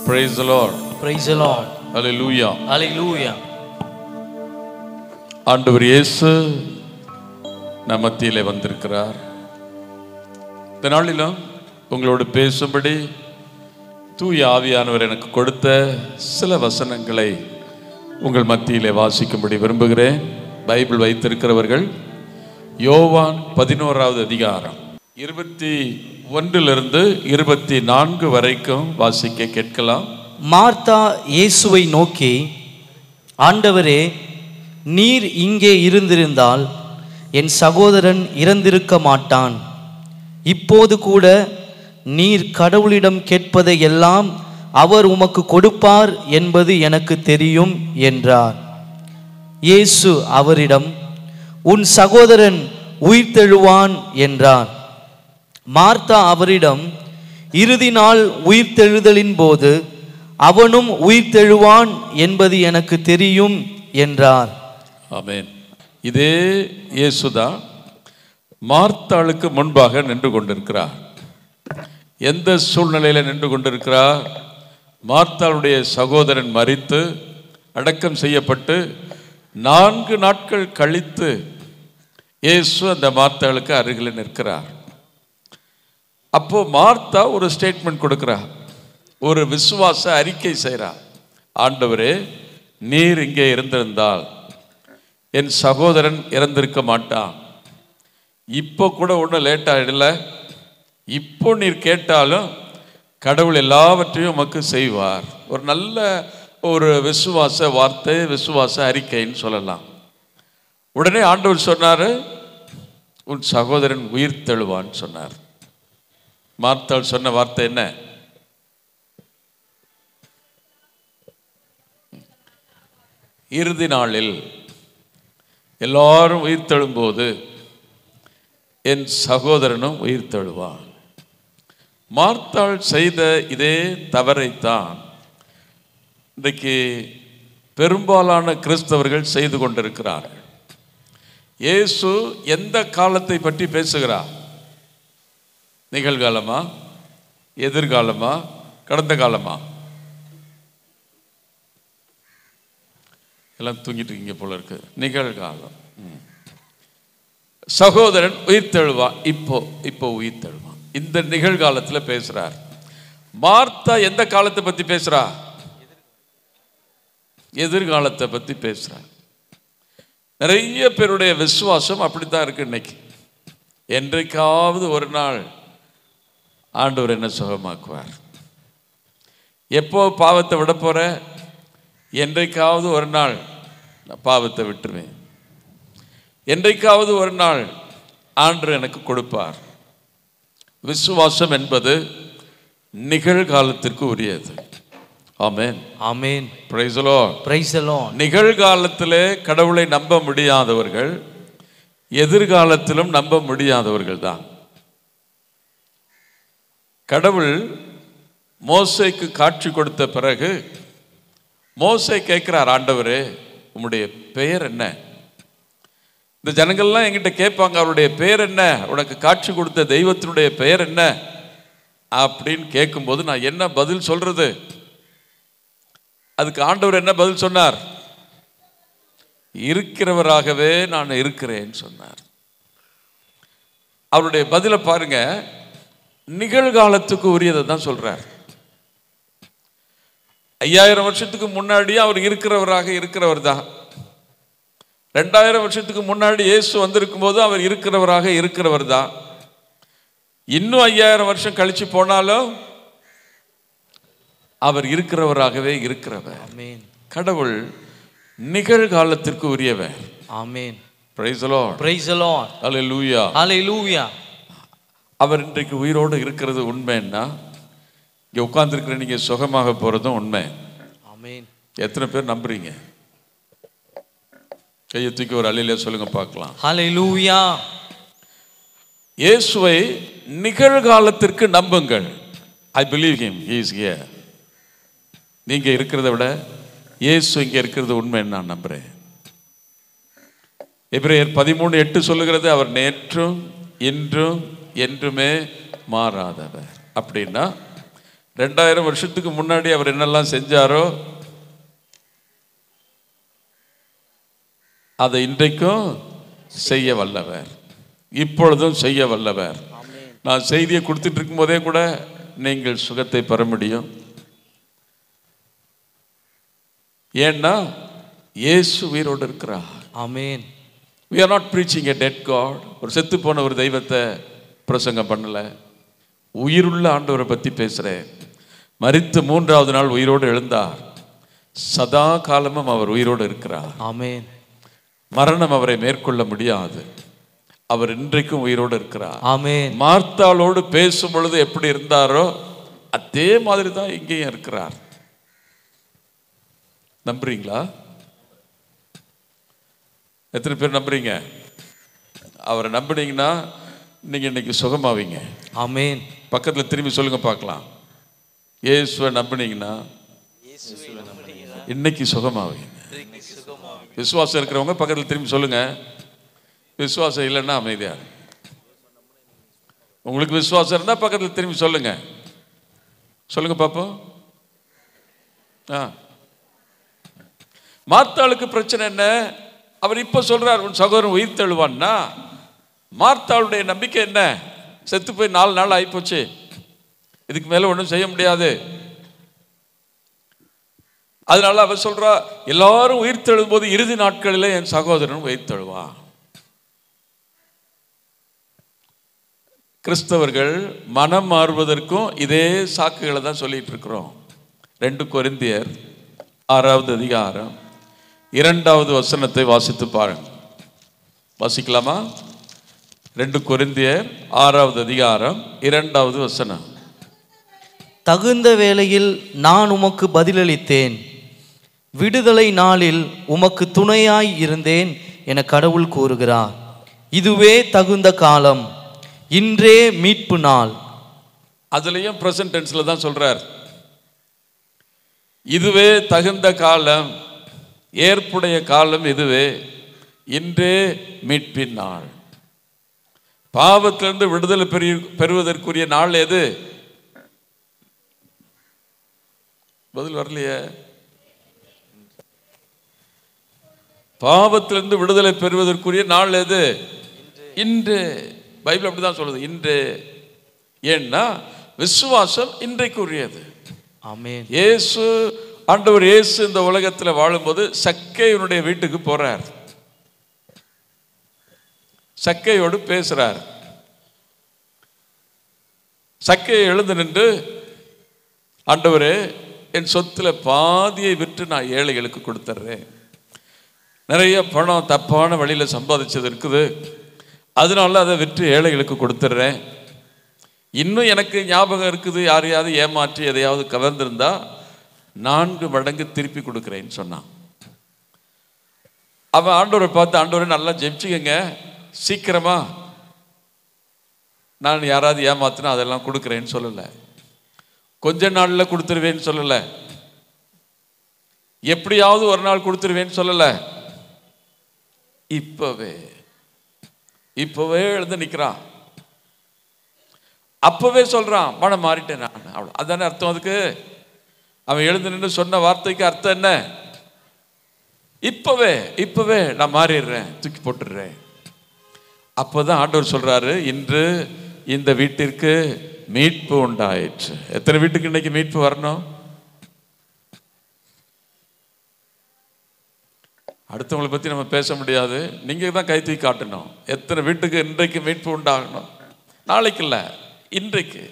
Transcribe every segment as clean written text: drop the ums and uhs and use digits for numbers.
Praise the Lord. Praise the Lord. Hallelujah. Hallelujah. ஆண்டவர் இயேசு நம் மத்தியிலே வந்திருக்கிறார். இந்த நாளிலும் உங்களோடு பேசும்படி தூய ஆவியானவர் எனக்கு கொடுத்த சில வசனங்களை உங்கள் மத்தியிலே வாசிக்கும்படி விரும்புகிறேன். பைபிள் வைத்திருக்கிறவர்கள் யோவான் 11வது அதிகாரம் 21 24 வரைக்கும் வாசிக்க கேட்கலாம். மார்த்தா இயேசுவை நோக்கி, ஆண்டவரே, நீர் இங்கே இருந்திருந்தால் என் சகோதரன் இறந்திருக்க மாட்டான். இப்போது கூட நீர் கடவுளிடம் கேட்பதை எல்லாம் அவர் உமக்கு கொடுப்பார் என்பது எனக்கு தெரியும் என்றார். இயேசு அவரிடம், உன் சகோதரன் உயிர்த்தெழுவான் என்றார். மார்த்தா அவரிடம், இறுதி நாள் உயிர்த்தெழுதலின் போது அவனும் உயிர்த்தெழுவான் என்பது எனக்கு தெரியும் என்றார். ஆமென். இதே இயேசுதான் மார்த்தாளுக்கு முன்பாக நின்று கொண்டிருக்கிறார். எந்த சூழ்நிலையில் நின்று கொண்டிருக்கிறார்? மார்த்தாளுடைய சகோதரன் மரித்து அடக்கம் செய்யப்பட்டு 4 நாட்கள் கழித்து இயேசு அந்த மார்த்தாளுக்கு அருகில் நிற்கிறார். அப்போ மார்த்தா ஒரு ஸ்டேட்மெண்ட் கொடுக்கிறார், ஒரு விசுவாச அறிக்கை செய்கிறார். ஆண்டவரே, நீர் இங்கே இருந்திருந்தால் என் சகோதரன் இறந்திருக்க மாட்டான். இப்போ கூட ஒன்றும் லேட் ஆகிடல. இப்போ நீர் கேட்டாலும் கடவுள் எல்லாவற்றையும் உமக்கு செய்வார். ஒரு நல்ல ஒரு விசுவாச வார்த்தை, விசுவாச அறிக்கைன்னு சொல்லலாம். உடனே ஆண்டவர் சொன்னார், உன் சகோதரன் உயிர் தெழுவான்னு சொன்னார். மார்த்தாள் சொன்ன வார்த்தை என்ன? இறுதி நாளில் எல்லாரும் உயிர் தெழும்போது என் சகோதரனும் உயிர் தெழுவான். மார்த்தாள் செய்த இதே தவறைத்தான் இன்றைக்கு பெரும்பாலான கிறிஸ்தவர்கள் செய்து கொண்டிருக்கிறார்கள். இயேசு எந்த காலத்தை பற்றி பேசுகிறார்? நிகழ்காலமா, எதிர்காலமா, கடந்த காலமா? எல்லாம் தூங்கிட்டு இருக்கீங்க போல இருக்கு. நிகழ்காலம். சகோதரன் உயிர் தெழுவான். இப்போ உயிர் தெழுவான். இந்த நிகழ்காலத்தில் பேசுறார். மார்த்தா எந்த காலத்தை பத்தி பேசுறா? எதிர்காலத்தை பத்தி பேசுறார். நிறைய பேருடைய விசுவாசம் அப்படித்தான் இருக்கு இன்னைக்கு. என்றைக்காவது ஒரு நாள் ஆண்டவர் என்ன சுகமாக்குவார். எப்போ பாவத்தை விட போற? என்றைக்காவது ஒரு நாள் நான் பாவத்தை விட்டுருவேன். என்றைக்காவது ஒரு நாள் ஆண்டவர் எனக்கு கொடுப்பார். விசுவாசம் என்பது நிகழ்காலத்திற்கு உரியது. ஆமென். ஆமென். Praise the Lord. Praise the Lord. நிகழ்காலத்திலே கடவுளை நம்ப முடியாதவர்கள் எதிர்காலத்திலும் நம்ப முடியாதவர்கள் தான். கடவுள் மோசேக்கு காட்சி கொடுத்த பிறகு மோசே கேட்கிறார், ஆண்டவரே, உம்முடைய பெயர் என்ன? இந்த ஜனங்கள்லாம் என்கிட்ட கேட்பாங்க, அவருடைய பெயர் என்ன? உனக்கு காட்சி கொடுத்த தெய்வத்தினுடைய பெயர் என்ன அப்படின்னு கேட்கும்போது நான் என்ன பதில் சொல்றது? அதுக்கு ஆண்டவர் என்ன பதில் சொன்னார்? இருக்கிறவராகவே நான் இருக்கிறேன்னு சொன்னார். அவருடைய பதிலை பாருங்க, நிகழ்காலத்துக்கு உரியதை தான் சொல்றார். 5000 வருஷத்துக்கு முன்னாடி அவர் இருக்கிறவராக இருக்கிறவர் தான். 2000 வருஷத்துக்கு முன்னாடி இயேசு வந்திருக்கும் போது அவர் இருக்கிறவராக இருக்கிறவர் தான். இன்னும் 5000 வருஷம் கழிச்சு போனாலும் அவர் இருக்கிறவராகவே இருக்கிறவர். ஆமென். கடவுள் நிகழ்காலத்திற்கு உரியவர். ஆமென். Praise the Lord. Praise the Lord. ஹல்லேலூயா. ஹல்லேலூயா. அவர் இன்றைக்கு உயிரோடு இருக்கிறது உண்மைன்னா இங்கே உட்கார்ந்துருக்கிற நீங்க சுகமாக போறதும் உண்மை. ஆமென். எத்தனை பேர் நம்புறீங்க? கையை தூக்கி ஒரு அல்லேலூயா சொல்லுங்க பார்க்கலாம். ஹல்லேலூயா. இயேசுவை நிகழ்காலத்திற்கு நம்புங்கள். I believe him, he is here. நீங்க இருக்கிறத விட இயேசு இங்க இருக்கிறது உண்மைன்னு நான் நம்புறேன். எபிரேயர் 13:8 சொல்லுகிறது, அவர் நேற்றும் இன்றும் என்றுமே மாறாதவர். அப்படின்னா 2000 வருஷத்துக்கு முன்னாடி அவர் என்னெல்லாம் செஞ்சாரோ அதை இன்றைக்கும் செய்ய வல்லவர், இப்பொழுதும் செய்ய வல்லவர். நான் செய்தியை கொடுத்துட்டு இருக்கும் போதே கூட நீங்கள் சுகத்தை பெற முடியும். ஏன்னா இயேசு உயிரோடு இருக்கிறார். ஆமென். We are not preaching a dead God. ஒரு செத்து போன ஒரு தெய்வத்தை பிரசங்கம் பண்ணல, உயிருள்ள ஆண்டவரை பற்றி பேசுகிறேன். மரித்து 3வது நாள் உயிரோடு எழுந்தார். சதா காலமும் அவர் உயிரோடு இருக்கிறார். ஆமென். மரணம் அவரை மேற்கொள்ள முடியாது. அவர் இன்றைக்கும் உயிரோடு இருக்கிறார். ஆமென். மார்த்தாளோடு பேசும் பொழுது எப்படி இருந்தாரோ அதே மாதிரி தான் இங்கேயும் இருக்கிறார். நம்புறீங்களா? எத்தனை பேர் நம்புறீங்க? அவரை நம்புனீங்கன்னா நீங்க இன்னைக்கு சுகமாவீங்க. ஆமென். பக்கத்தில் திரும்பி சொல்லுங்க பார்க்கலாம். இயேசுவை நம்புனீங்கன்னா இன்னைக்கு சுகமாவீங்க. விசுவாசம் இருக்கிறவங்க பக்கத்தில் திரும்பி சொல்லுங்க. விசுவாசம் இல்லைன்னா அமைதியா. உங்களுக்கு விசுவாசம் இருந்தால் பக்கத்தில் திரும்பி சொல்லுங்க. சொல்லுங்க பாப்போம். மார்த்தாளுக்கு பிரச்சனை என்ன? அவர் இப்ப சொல்றார் உன் சகோதரன் உயிர் தெழுவான்னா. மார்த்தாளுடைய நம்பிக்கை என்ன? செத்து போய் 4 நாள் ஆயிப்போச்சு, இதுக்கு மேல ஒன்றும் செய்ய முடியாது. அதனால அவர் சொல்றா, எல்லாரும் உயிர் தெழும் போது இறுதி நாட்களில் என் சகோதரன் உயிர் தெழுவா. கிறிஸ்தவர்கள் மனம் மாறுவதற்கும் இதே சாக்குகளை தான் சொல்லிட்டு இருக்கிறோம். 2 கொரிந்தியர் 6வது அதிகாரம் 2வது வசனத்தை வாசித்து பாருங்க. வாசிக்கலாமா? 2 கொரிந்தியர் 6வது அதிகாரம் 2வது வசனம். தகுந்த வேளையில் நான் உமக்கு பதிலளித்தேன், விடுதலை நாளில் உமக்கு துணையாய் இருந்தேன் என கடவுள் கூறுகிறார். இதுவே தகுந்த காலம், இன்றே மீட்பு நாள். அதுலயும் பிரசன்ட் டென்ஸ்ல தான் சொல்றார். இதுவே தகுந்த காலம், ஏற்புடைய காலம் இதுவே, இன்றே மீட்பின் நாள். பாவத்திலிருந்து விடுதலை பெறுவதற்குரிய நாள் எது? பதில் வரலையே. பாவத்திலிருந்து விடுதலை பெறுவதற்குரிய நாள் எது? இன்று. பைபிள் அப்படிதான் சொல்லுது, இன்று. ஏன்னா விசுவாசம் இன்றைக்குரியது. ஆமென். இயேசு, ஆண்டவர் இயேசு இந்த உலகத்தில் வாழும்போது சக்கேயுடைய வீட்டுக்கு போறார், சக்கேயோடு பேசுறார். சக்கேயை எழுந்து நின்று, ஆண்டவரே என் சொத்துல பாதியை விற்று நான் ஏழைகளுக்கு கொடுத்துட்றேன், நிறைய பணம் தப்பான வழியில சம்பாதிச்சது இருக்குது, அதனால அதை விற்று ஏழைகளுக்கு கொடுத்துட்றேன். இன்னும் எனக்கு ஞாபகம் இருக்குது, யாரையாவது ஏமாற்றி எதையாவது கவர்ந்திருந்தா 4 மடங்கு திருப்பி கொடுக்குறேன்னு சொன்னான். அவன் ஆண்டவரை பார்த்து, ஆண்டவரை நல்லா ஜெபிச்சுக்கங்க, சீக்கிரமா நான் யாராவது ஏமாத்தினா அதெல்லாம் கொடுக்குறேன்னு சொல்லலை, கொஞ்ச நாள்ல கொடுத்துருவேன்னு சொல்லலை, எப்படியாவது ஒரு நாள் கொடுத்துருவேன்னு சொல்லலை, இப்பவே எழுந்து நிற்கிறான். அப்பவே சொல்றான், மனம் மாறிட்டேன் நான். அவ்வளோ அதானே அர்த்தம் அதுக்கு. அவன் எழுந்து நின்று சொன்ன வார்த்தைக்கு அர்த்தம் என்ன? இப்பவே நான் மாறிடுறேன், தூக்கி போட்டுடுறேன். அப்போதான் ஆண்டவர் சொல்றாரு, இன்று இந்த வீட்டிற்கு மீட்பு உண்டாயிற்று. எத்தனை வீட்டுக்கு இன்னைக்கு மீட்பு வரணும்? அடுத்தவங்களை பத்தி நம்ம பேச முடியாது, நீங்க தான் கை தூக்கி காட்டணும். எத்தனை வீட்டுக்கு இன்றைக்கு மீட்பு உண்டாகணும்? நாளைக்கு இல்ல, இன்றைக்கு.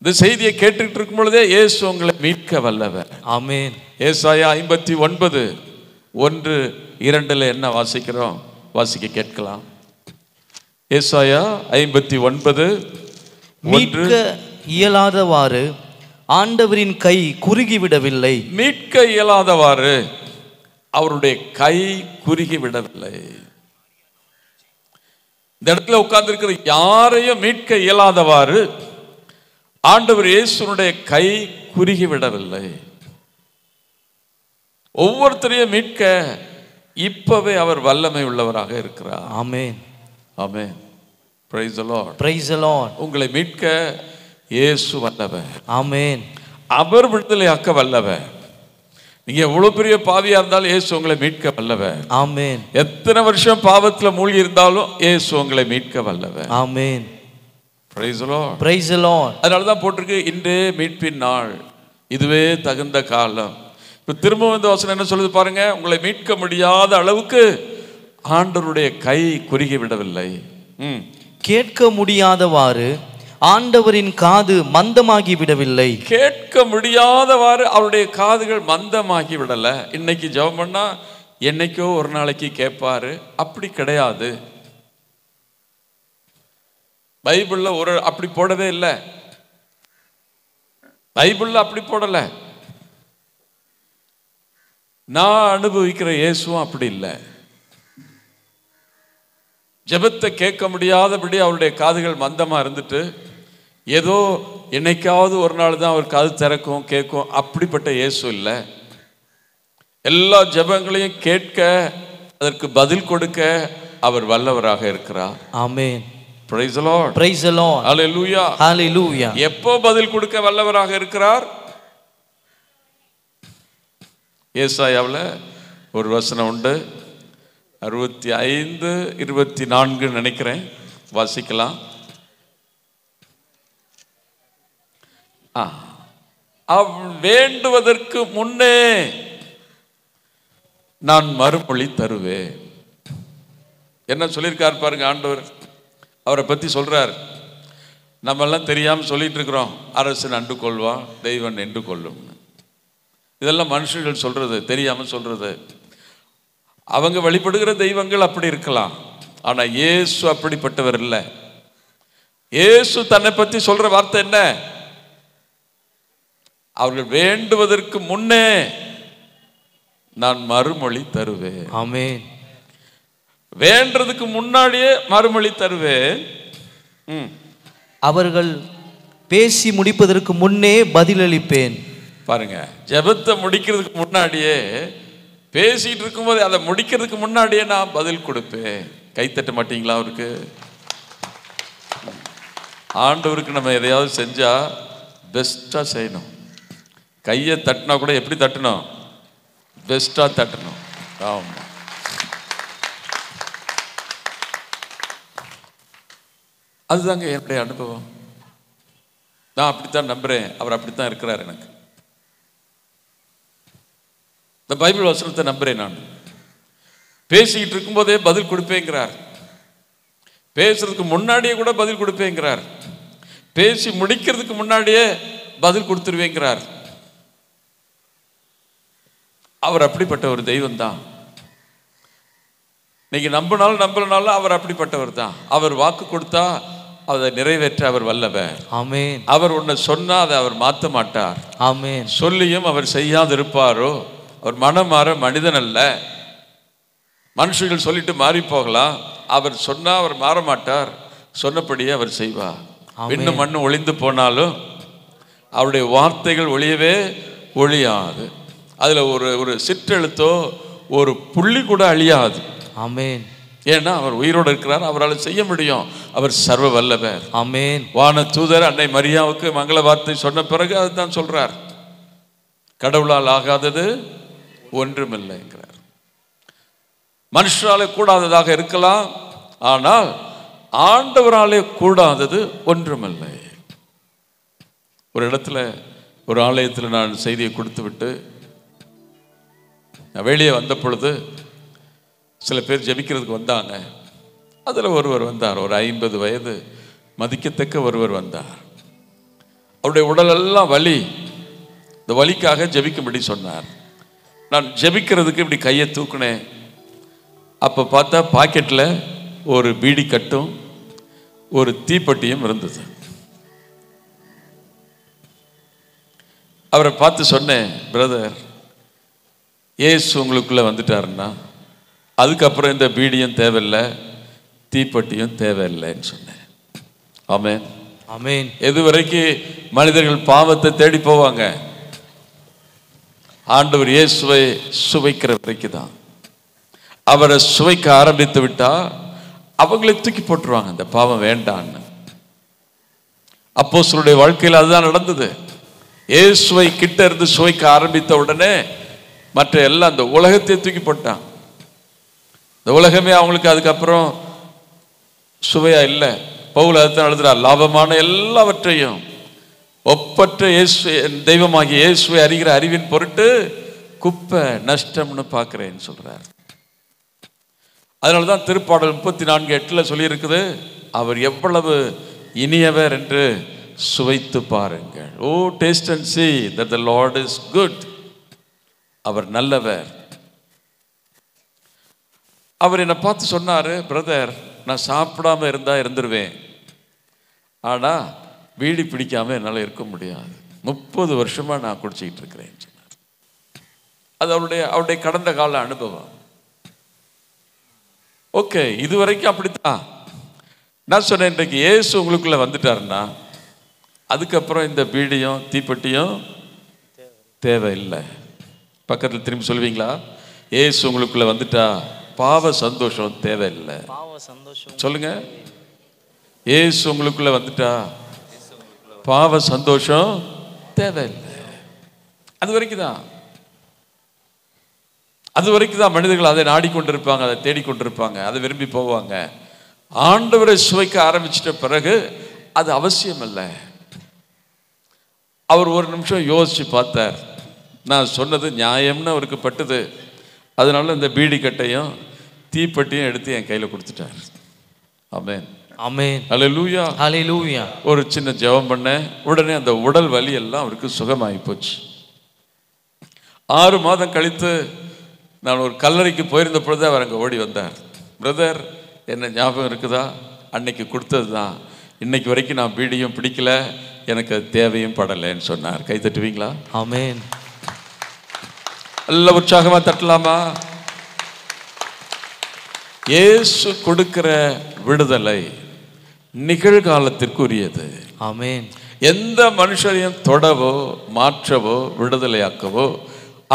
இந்த செய்தியை கேட்டுக்கிட்டு இருக்கும் பொழுதே இயேசு உங்களை மீட்க வல்லவர். ஆமென். ஏசாயா 59:1-2 என்ன வாசிக்கிறோம்? வாசிக்க கேட்கலாம். ஏசாயா 59:1. மீட்க இயலாதவாறு ஆண்டவரின் கை குறுகிவிடவில்லை. மீட்க இயலாதவாறு அவருடைய கை குறுகி விடவில்லை. இந்த இடத்துல உட்கார்ந்து இருக்கிற யாரையும் மீட்க இயலாதவாறு ஆண்டவர் இயேசுனுடைய கை குறுகி விடவில்லை. ஒவ்வொருத்தரையும் மீட்க இப்பவே அவர் வல்லமை உள்ளவராக இருக்கிறார். ஆமென். ஆமென். Praise the Lord. Praise the Lord. உங்களை மீட்க இயேசு வல்லவர். ஆமென். அவர் விடுதலையாக்க வல்லவர். நீங்க எவ்வளவு பெரிய பாவியா இருந்தாலும் இயேசு உங்களை மீட்க வல்லவர். ஆமென். எத்தனை வருஷம் பாவத்துல மூழ்கி இருந்தாலும் இயேசு உங்களை மீட்க வல்லவர். ஆமென். Praise the Lord. Praise the Lord. அதனால தான் போட்டிருக்கு, இன்றே மீட்பின் நாள், இதுவே தகுந்த காலம். இப்போ திரும்ப இந்த வசனம் என்ன சொல்லுது பாருங்க, உங்களை மீட்க முடியாத அளவுக்கு ஆண்டவருடைய கை குறுகி விடவில்லை. கேட்க முடியாதவாறு ஆண்டவரின் காது மந்தமாகி விடவில்லை. கேட்க முடியாதவாறு அவருடைய காதுகள் மந்தமாகி விடல. இன்னைக்கு ஜெபம் பண்ணா என்னைக்கோ ஒரு நாளைக்கு கேட்பாரு, அப்படி கிடையாது. பைபிள்ல ஒரு அப்படி போடவே இல்லை. பைபிள்ல அப்படி போடல. நான் அனுபவிக்கிற இயேசுவும் அப்படி இல்லை. ஜெபத்தை கேட்க முடியாதபடி அவருடைய காதுகள் மந்தமா இருந்துட்டு ஏதோ என்னைக்காவது ஒரு நாள் தான் அவர் காது திறக்கும் கேட்கும், அப்படிப்பட்ட இயேசு இல்லை. எல்லா ஜெபங்களையும் கேட்க, அதற்கு பதில் கொடுக்க அவர் வல்லவராக இருக்கிறார். ஆமென். Praise the Lord. Praise the Lord. Hallelujah. Hallelujah. எப்போ பதில் கொடுக்க வல்லவராக இருக்கிறார்? ஏசாயாவில் ஒரு வசனம் உண்டு, 65:24 நினைக்கிறேன், வாசிக்கலாம். வேண்டுவதற்கு முன்னே நான் மறுமொழி தருவேன். என்ன சொல்லியிருக்கார் பாருங்க ஆண்டவர். அவரை பத்தி சொல்றார். நம்ம எல்லாம் தெரியாம சொல்லிட்டு இருக்கிறோம், அரசன் அண்டு கொள்வான், தெய்வன் என்று கொள்ளும். இதெல்லாம் மனுஷர்கள் சொல்றது, தெரியாம சொல்றது. அவங்க வழிபடுகிற தெய்வங்கள் அப்படி இருக்கலாம், ஆனா இயேசு அப்படிப்பட்டவர் இல்லை. இயேசு தன்னை பத்தி சொல்ற வார்த்தை என்ன? அவர்கள் வேண்டுவதற்கு முன்னே நான் மறுமொழி தருவேன். ஆமென். வேண்டதுக்கு முன்னாடியே மறுமொழி தருவேன். அவர்கள் பேசி முடிப்பதற்கு முன்னே பதிலளிப்பேன். பாருங்க, ஜெபத்தை முடிக்கிறதுக்கு முன்னாடியே, பேசிட்டு இருக்கும்போது அதை முடிக்கிறதுக்கு முன்னாடியே நான் பதில் கொடுப்பேன். கைத்தட்ட மாட்டீங்களா அவருக்கு? ஆண்டவருக்கு நம்ம எதையாவது செஞ்சா பெஸ்டா செய்யணும். கையை தட்டினா கூட எப்படி தட்டணும்? பெஸ்டா தட்டணும். ஆமா, அதுதாங்க என்னுடைய அனுபவம். நான் அப்படித்தான் நம்புறேன். அவர் அப்படித்தான் இருக்கிறார். எனக்கு இந்த பைபிள் வசனத்தை நம்புறேன். நான் பேசிக்கிட்டு இருக்கும்போதே பதில் கொடுப்பேங்கிறார். பேசுறதுக்கு முன்னாடியே கூட பதில் கொடுப்பேங்கிறார். பேசி முடிக்கிறதுக்கு முன்னாடியே பதில் கொடுத்துருவேங்கிறார். அவர் அப்படிப்பட்ட ஒரு தெய்வம் தான். நீங்க நம்பினாலும் நம்பலனாலும் அவர் அப்படிப்பட்டவர் தான். அவர் வாக்கு கொடுத்தா அதை நிறைவேற்ற அவர் வல்லவர். ஆமென். அவர் ஒன்றை சொன்னா அதை அவர் மாற்ற மாட்டார். ஆமென். சொல்லியும் அவர் செய்யாது இருப்பாரோ? அவர் மனம் மாற மனிதன் அல்ல. மனுஷர்கள் சொல்லிட்டு மாறி போகலாம், அவர் சொன்னா அவர் மாற மாட்டார். சொன்னபடியே அவர் செய்வார். விண்ணும் மண்ணும் ஒளிந்து போனாலும் அவருடைய வார்த்தைகள் ஒளியவே ஒழியாது. அதுல ஒரு சிற்றெழுத்தோ ஒரு புள்ளி கூட அழியாது. ஆமென். ஏன்னா அவர் உயிரோடு இருக்கிறார், அவரால் செய்ய முடியும். அவர் சர்வ வல்லவர். ஆமென். வான தூதர் அன்னை மரியாவுக்கு மங்கள வார்த்தை சொன்ன பிறகு அதுதான் சொல்றார், கடவுளால் ஆகாதது ஒன்றுமில்லைங்கிறார். மனுஷராலே கூடாததாக இருக்கலாம், ஆனால் ஆண்டவராலே கூடாதது ஒன்றுமில்லை. ஒரு இடத்துல ஒரு ஆலயத்தில் நான் செய்தியை கொடுத்து விட்டு நான் வெளியே வந்த பொழுது சில பேர் ஜெபிக்கிறதுக்கு வந்தாங்க. அதில் ஒருவர் வந்தார், ஒரு 50 வயது மதிக்கத்தக்க ஒருவர் வந்தார். அவருடைய உடலெல்லாம் வலி. இந்த வலிக்காக ஜெபிக்கும்படி சொன்னார். நான் ஜெபிக்கிறதுக்கு இப்படி கையை தூக்குனேன். அப்போ பார்த்தா பாக்கெட்டில் ஒரு பீடி கட்டும் ஒரு தீப்பெட்டியும் இருந்தது. அவரை பார்த்து சொன்னேன், பிரதர், ஏசு உங்களுக்குள்ளே வந்துட்டாருன்னா அதுக்கப்புறம் இந்த பீடியும் தேவையில்லை, தீப்பெட்டியும் தேவையில்லைன்னு சொன்னேன். ஆமென். ஆமென். எது வரைக்கும் மனிதர்கள் பாவத்தை தேடி போவாங்க? ஆண்டவர் இயேசுவை சுவைக்கிற வரைக்கும் தான். அவரை சுவைக்க ஆரம்பித்து விட்டா அவங்களை தூக்கி போட்டுருவாங்க, அந்த பாவம் வேண்டான்னு. அப்போஸ்தலருடைய வாழ்க்கையில் அதுதான் நடந்தது. இயேசுவை கிட்ட இருந்து சுவைக்க ஆரம்பித்த உடனே மற்ற எல்லாம் அந்த உலகத்தை தூக்கி போட்டான். இந்த உலகமே அவங்களுக்கு அதுக்கப்புறம் சுவையா இல்லை. பவுல் அதுதான் எழுதுறார், லாபமான எல்லாவற்றையும் ஒப்பற்ற இயேசு தெய்வமாகிய இயேசுவை அறிகிற அறிவின் பொருட்டு குப்பை நஷ்டம்னு பார்க்கிறேன்னு சொல்றார். அதனாலதான் திருப்பாடல் 34:8 சொல்லியிருக்குது, அவர் எவ்வளவு இனியவர் என்று சுவைத்து பாருங்கள். O taste and see that the Lord is good. அவர் நல்லவர். அவர் என்னை பார்த்து சொன்னாரு, பிரதர் நான் சாப்பிடாம இருந்தா இருந்துருவேன், ஆனா வீடி பிடிக்காம என்னால் இருக்க முடியாது. 30 வருஷமா நான் குடிச்சிக்கிட்டு இருக்கிறேன் சொன்னார். அது அவருடைய கடந்த கால அனுபவம். ஓகே, இது வரைக்கும் அப்படித்தான். நான் சொன்னேன், இன்றைக்கு இயேசு உங்களுக்குள்ள வந்துட்டாருன்னா அதுக்கப்புறம் இந்த பீடியும் தீப்பெட்டியும் தேவையில்லை. பக்கத்தில் திரும்பி சொல்லுவீங்களா? இயேசு உங்களுக்குள்ள வந்துட்டா பாவ சந்தோஷம் தேவையில்லை. சொல்லுங்க, இயேசு உங்களுக்குள்ள வந்துட்டா பாவ சந்தோஷம் தேவையில்லை. அது வரைக்கும் தான் மனிதர்கள் அதை நாடிக்கொண்டிருப்பாங்க, அதை தேடிக்கொண்டிருப்பாங்க, அதை விரும்பி போவாங்க. ஆண்டவரை சுவைக்க ஆரம்பிச்சிட்ட பிறகு அது அவசியம் இல்லை. அவர் ஒரு நிமிஷம் யோசிச்சு பார்த்தார். நான் சொன்னது நியாயம்னு அவருக்கு பட்டுது. அதனால இந்த பீடி கட்டையும் தீப்பெட்டியும் எடுத்து என் கையில கொடுத்துட்டார். ஆமென், ஆமென், ஹல்லேலூயா, ஹல்லேலூயா. ஒரு சின்ன ஜெபம் பண்ண உடனே அந்த உடல் வலி எல்லாம் அவருக்கு சுகமாகி போச்சு. 6 மாதம் கழித்து நான் ஒரு கல்லறைக்கு போயிருந்த பொழுது அவர் அங்கே ஓடி வந்தார். பிரதர், என்ன ஞாபகம் இருக்குதா? அன்னைக்கு கொடுத்தது தான், இன்னைக்கு வரைக்கும் நான் பீடியும் பிடிக்கல, எனக்கு அது தேவையும் படலைன்னு சொன்னார். கை தட்டுவீங்களா? ஆமென். நல்ல உற்சாகமா தட்டலாமா? இயேசு கொடுக்கிற விடுதலை நிகழ்காலத்திற்குரியது. ஆமென். எந்த மனுஷரையும் தொடவோ மாற்றவோ விடுதலையாக்கவோ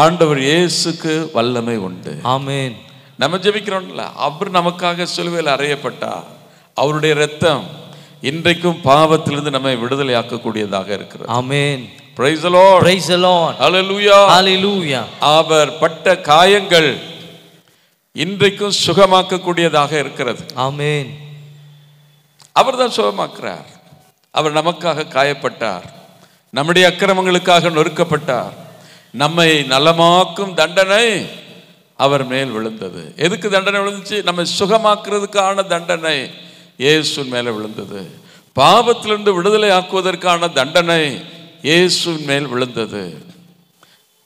ஆண்டவர் இயேசுக்கு வல்லமை உண்டு. ஆமென். நம்ம ஜெபிக்கிறோம்ல, அவர் நமக்காக சிலுவையில் அறையப்பட்டார். அவருடைய இரத்தம் இன்றைக்கும் பாவத்திலிருந்து நம்மை விடுதலையாக்கக்கூடியதாக இருக்கிறது. ஆமென். Praise the Lord. Praise the Lord. Hallelujah. Hallelujah. அவர் பட்ட காயங்கள் இன்றைக்கும் சுகமாக்கக்கூடியதாக இருக்கிறது. ஆமென். அவர் தான் சுகமாக்குறார். அவர் நமக்காக காயப்பட்டார், நம்முடைய அக்கிரமங்களுக்காக நொறுக்கப்பட்டார், நம்மை நலமாக்கும் தண்டனை அவர் மேல் விழுந்தது. எதுக்கு தண்டனை விழுந்துச்சு? நம்மை சுகமாக்குறதுக்கான தண்டனை இயேசுவின் மேல விழுந்தது. பாவத்திலிருந்து விடுதலை ஆக்குவதற்கான தண்டனை இயேசுவின் மேல் விழுந்தது.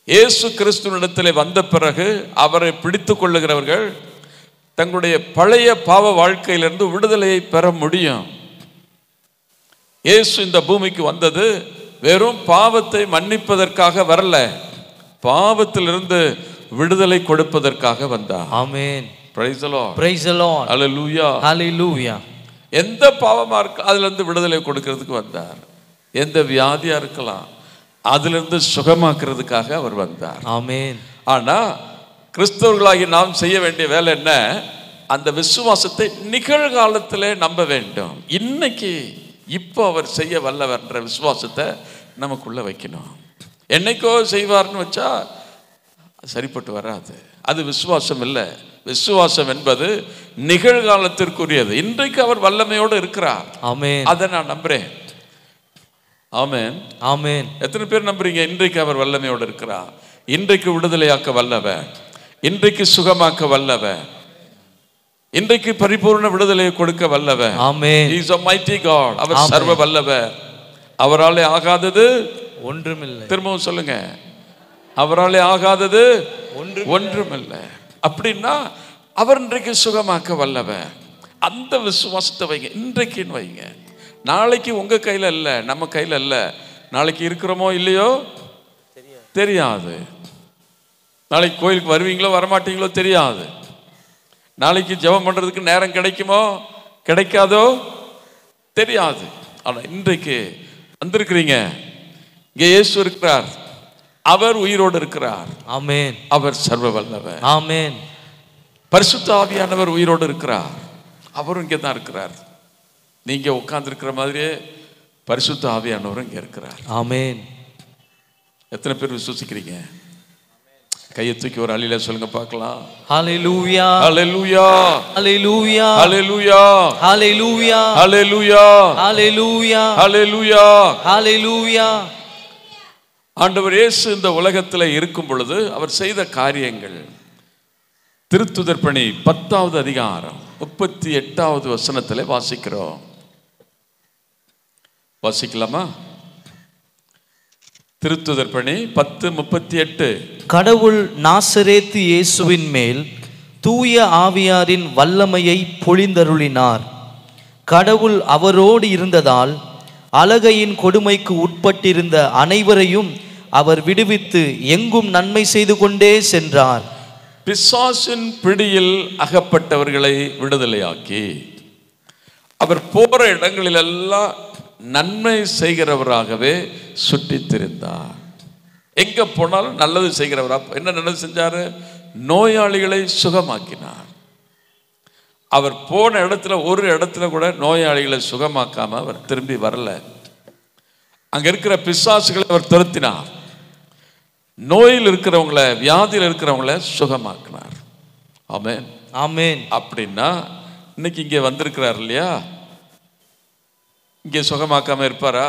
இயேசு கிறிஸ்துவினிடத்தில் வந்த பிறகு அவரை பிடித்து கொள்ளுகிறவர்கள் தங்களுடைய பழைய பாவ வாழ்க்கையிலிருந்து விடுதலையை பெற முடியும். இயேசு இந்த பூமிக்கு வந்தது வெறும் பாவத்தை மன்னிப்பதற்காக வரல, பாவத்திலிருந்து விடுதலை கொடுப்பதற்காக வந்தார். ஆமென். Praise the Lord. Praise the Lord. Hallelujah. Hallelujah. எந்த பாவமா இருக்கு அதுல இருந்து விடுதலை கொடுக்கிறதுக்கு வந்தார். எந்த வியாதியா இருக்கலாம் அதுல இருந்து சுகமாக்குறதுக்காக அவர் வந்தார். ஆமென். ஆனா கிறிஸ்தவர்களாகி நாம் செய்ய வேண்டிய வேலை என்ன? அந்த விசுவாசத்தை நிகழ்காலத்திலே நம்ப வேண்டும். இன்னைக்கு இப்போ அவர் செய்ய வல்லவர்ன்ற விசுவாசத்தை நமக்குள்ள வைக்கணும். என்னைக்கோ செய்வார்னு வச்சா சரிப்பட்டு வராது. அது விசுவாசம் இல்லை. விசுவாசம் என்பது நிகழ்காலத்திற்குரியது. இன்றைக்கு அவர் வல்லமையோடு இருக்கிறார். ஆமென். அதை நான் நம்புறேன். ஆமென், ஆமென். எத்தனை பேர் நம்புறீங்க? இன்றைக்கு அவர் வல்லமையோடு இருக்கிறார். இன்றைக்கு விடுதலையாக்க வல்லவர், இன்றைக்கு சுகமாக்க வல்லவர், இன்றைக்கு பரிபூர்ண விடுதலையை கொடுக்க வல்லவர். ஆமென். He is a mighty God. அவர் சர்வ வல்லவர். அவராலே ஆகாதது ஒன்றுமில்லை. திரும்பவும் சொல்லுங்க, அவராலே ஆகாதது ஒன்றுமில்லை. அப்படின்னா அவர் இன்றைக்கு சுகமாக்க வல்லவர். அந்த விசுவாசத்தை வைங்க, இன்றைக்குன்னு வைங்க. நாளைக்கு உங்க கையில இல்ல, நம்ம கையில இல்ல. நாளைக்கு இருக்கிறோமோ இல்லையோ தெரியாது. நாளைக்கு கோயிலுக்கு வருவீங்களோ வரமாட்டீங்களோ தெரியாது. நாளைக்கு ஜெபம் பண்றதுக்கு நேரம் கிடைக்குமோ கிடைக்காதோ தெரியாது. ஆனா இன்றைக்கு வந்திருக்கிறீங்க, இங்கே இயேசு இருக்கிறார், அவர் உயிரோடு இருக்கிறார். ஆமென். அவர் சர்வ வல்லவர். ஆமென். பரிசுத்த ஆவியானவர் உயிரோடு இருக்கிறார். அவரும் இங்கே தான் இருக்கிறார். நீங்க உட்கார்ந்து இருக்கிற மாதிரியே பரிசுத்த ஆவியானவர் இங்கே இருக்கிறார். ஆமென். எத்தனை பேர் விசுவாசிக்கிறீங்க? கையை தூக்கி ஒரு அழியில சொல்லுங்க பார்க்கலாம். ஹalleluya ஹalleluya ஹalleluya ஹalleluya ஹalleluya ஹalleluya ஹalleluya ஹalleluya ஹalleluya. ஆண்டவர் இயேசு இந்த உலகத்தில் இருக்கும் பொழுது அவர் செய்த காரியங்கள் திருத்துதர் பணி 10வது அதிகாரம் 38வது வசனத்தில் வாசிக்கிறோம். வாசிக்கலாமா? திருத்துதர் பணி 10:38. கடவுள் நாசரேத்து இயேசுவின் மேல் தூய ஆவியாரின் வல்லமையை பொழிந்தருளினார். கடவுள் அவரோடு இருந்ததால் அலகையின் கொடுமைக்கு உட்பட்டிருந்த அனைவரையும் அவர் விடுவித்து எங்கும் நன்மை செய்து கொண்டே சென்றார். பிசாசின் பிடியில் அகப்பட்டவர்களை விடுதலையாக்கி அவர் போற இடங்களிலெல்லாம் நன்மை செய்கிறவராகவே சுற்றித் திரிந்தார். எங்க போனாலும் நல்லது செய்கிறவரா. என்ன நல்லது செஞ்சாரு? நோயாளிகளை சுகமாக்கினார். அவர் போன இடத்துல ஒரு இடத்துல கூட நோயாளிகளை சுகமாக்காம அவர் திரும்பி வரல. அங்க இருக்கிற பிசாசுகளை அவர் துரத்தினார். நோயில் இருக்கிறவங்களை, வியாதியில் இருக்கிறவங்களை சுகமாக்கினார். ஆமென் ஆமென். அப்படின்னா இன்னைக்கு இங்கே வந்திருக்கிறார் இல்லையா, இங்கே சுகமாக்காம இருப்பாரா?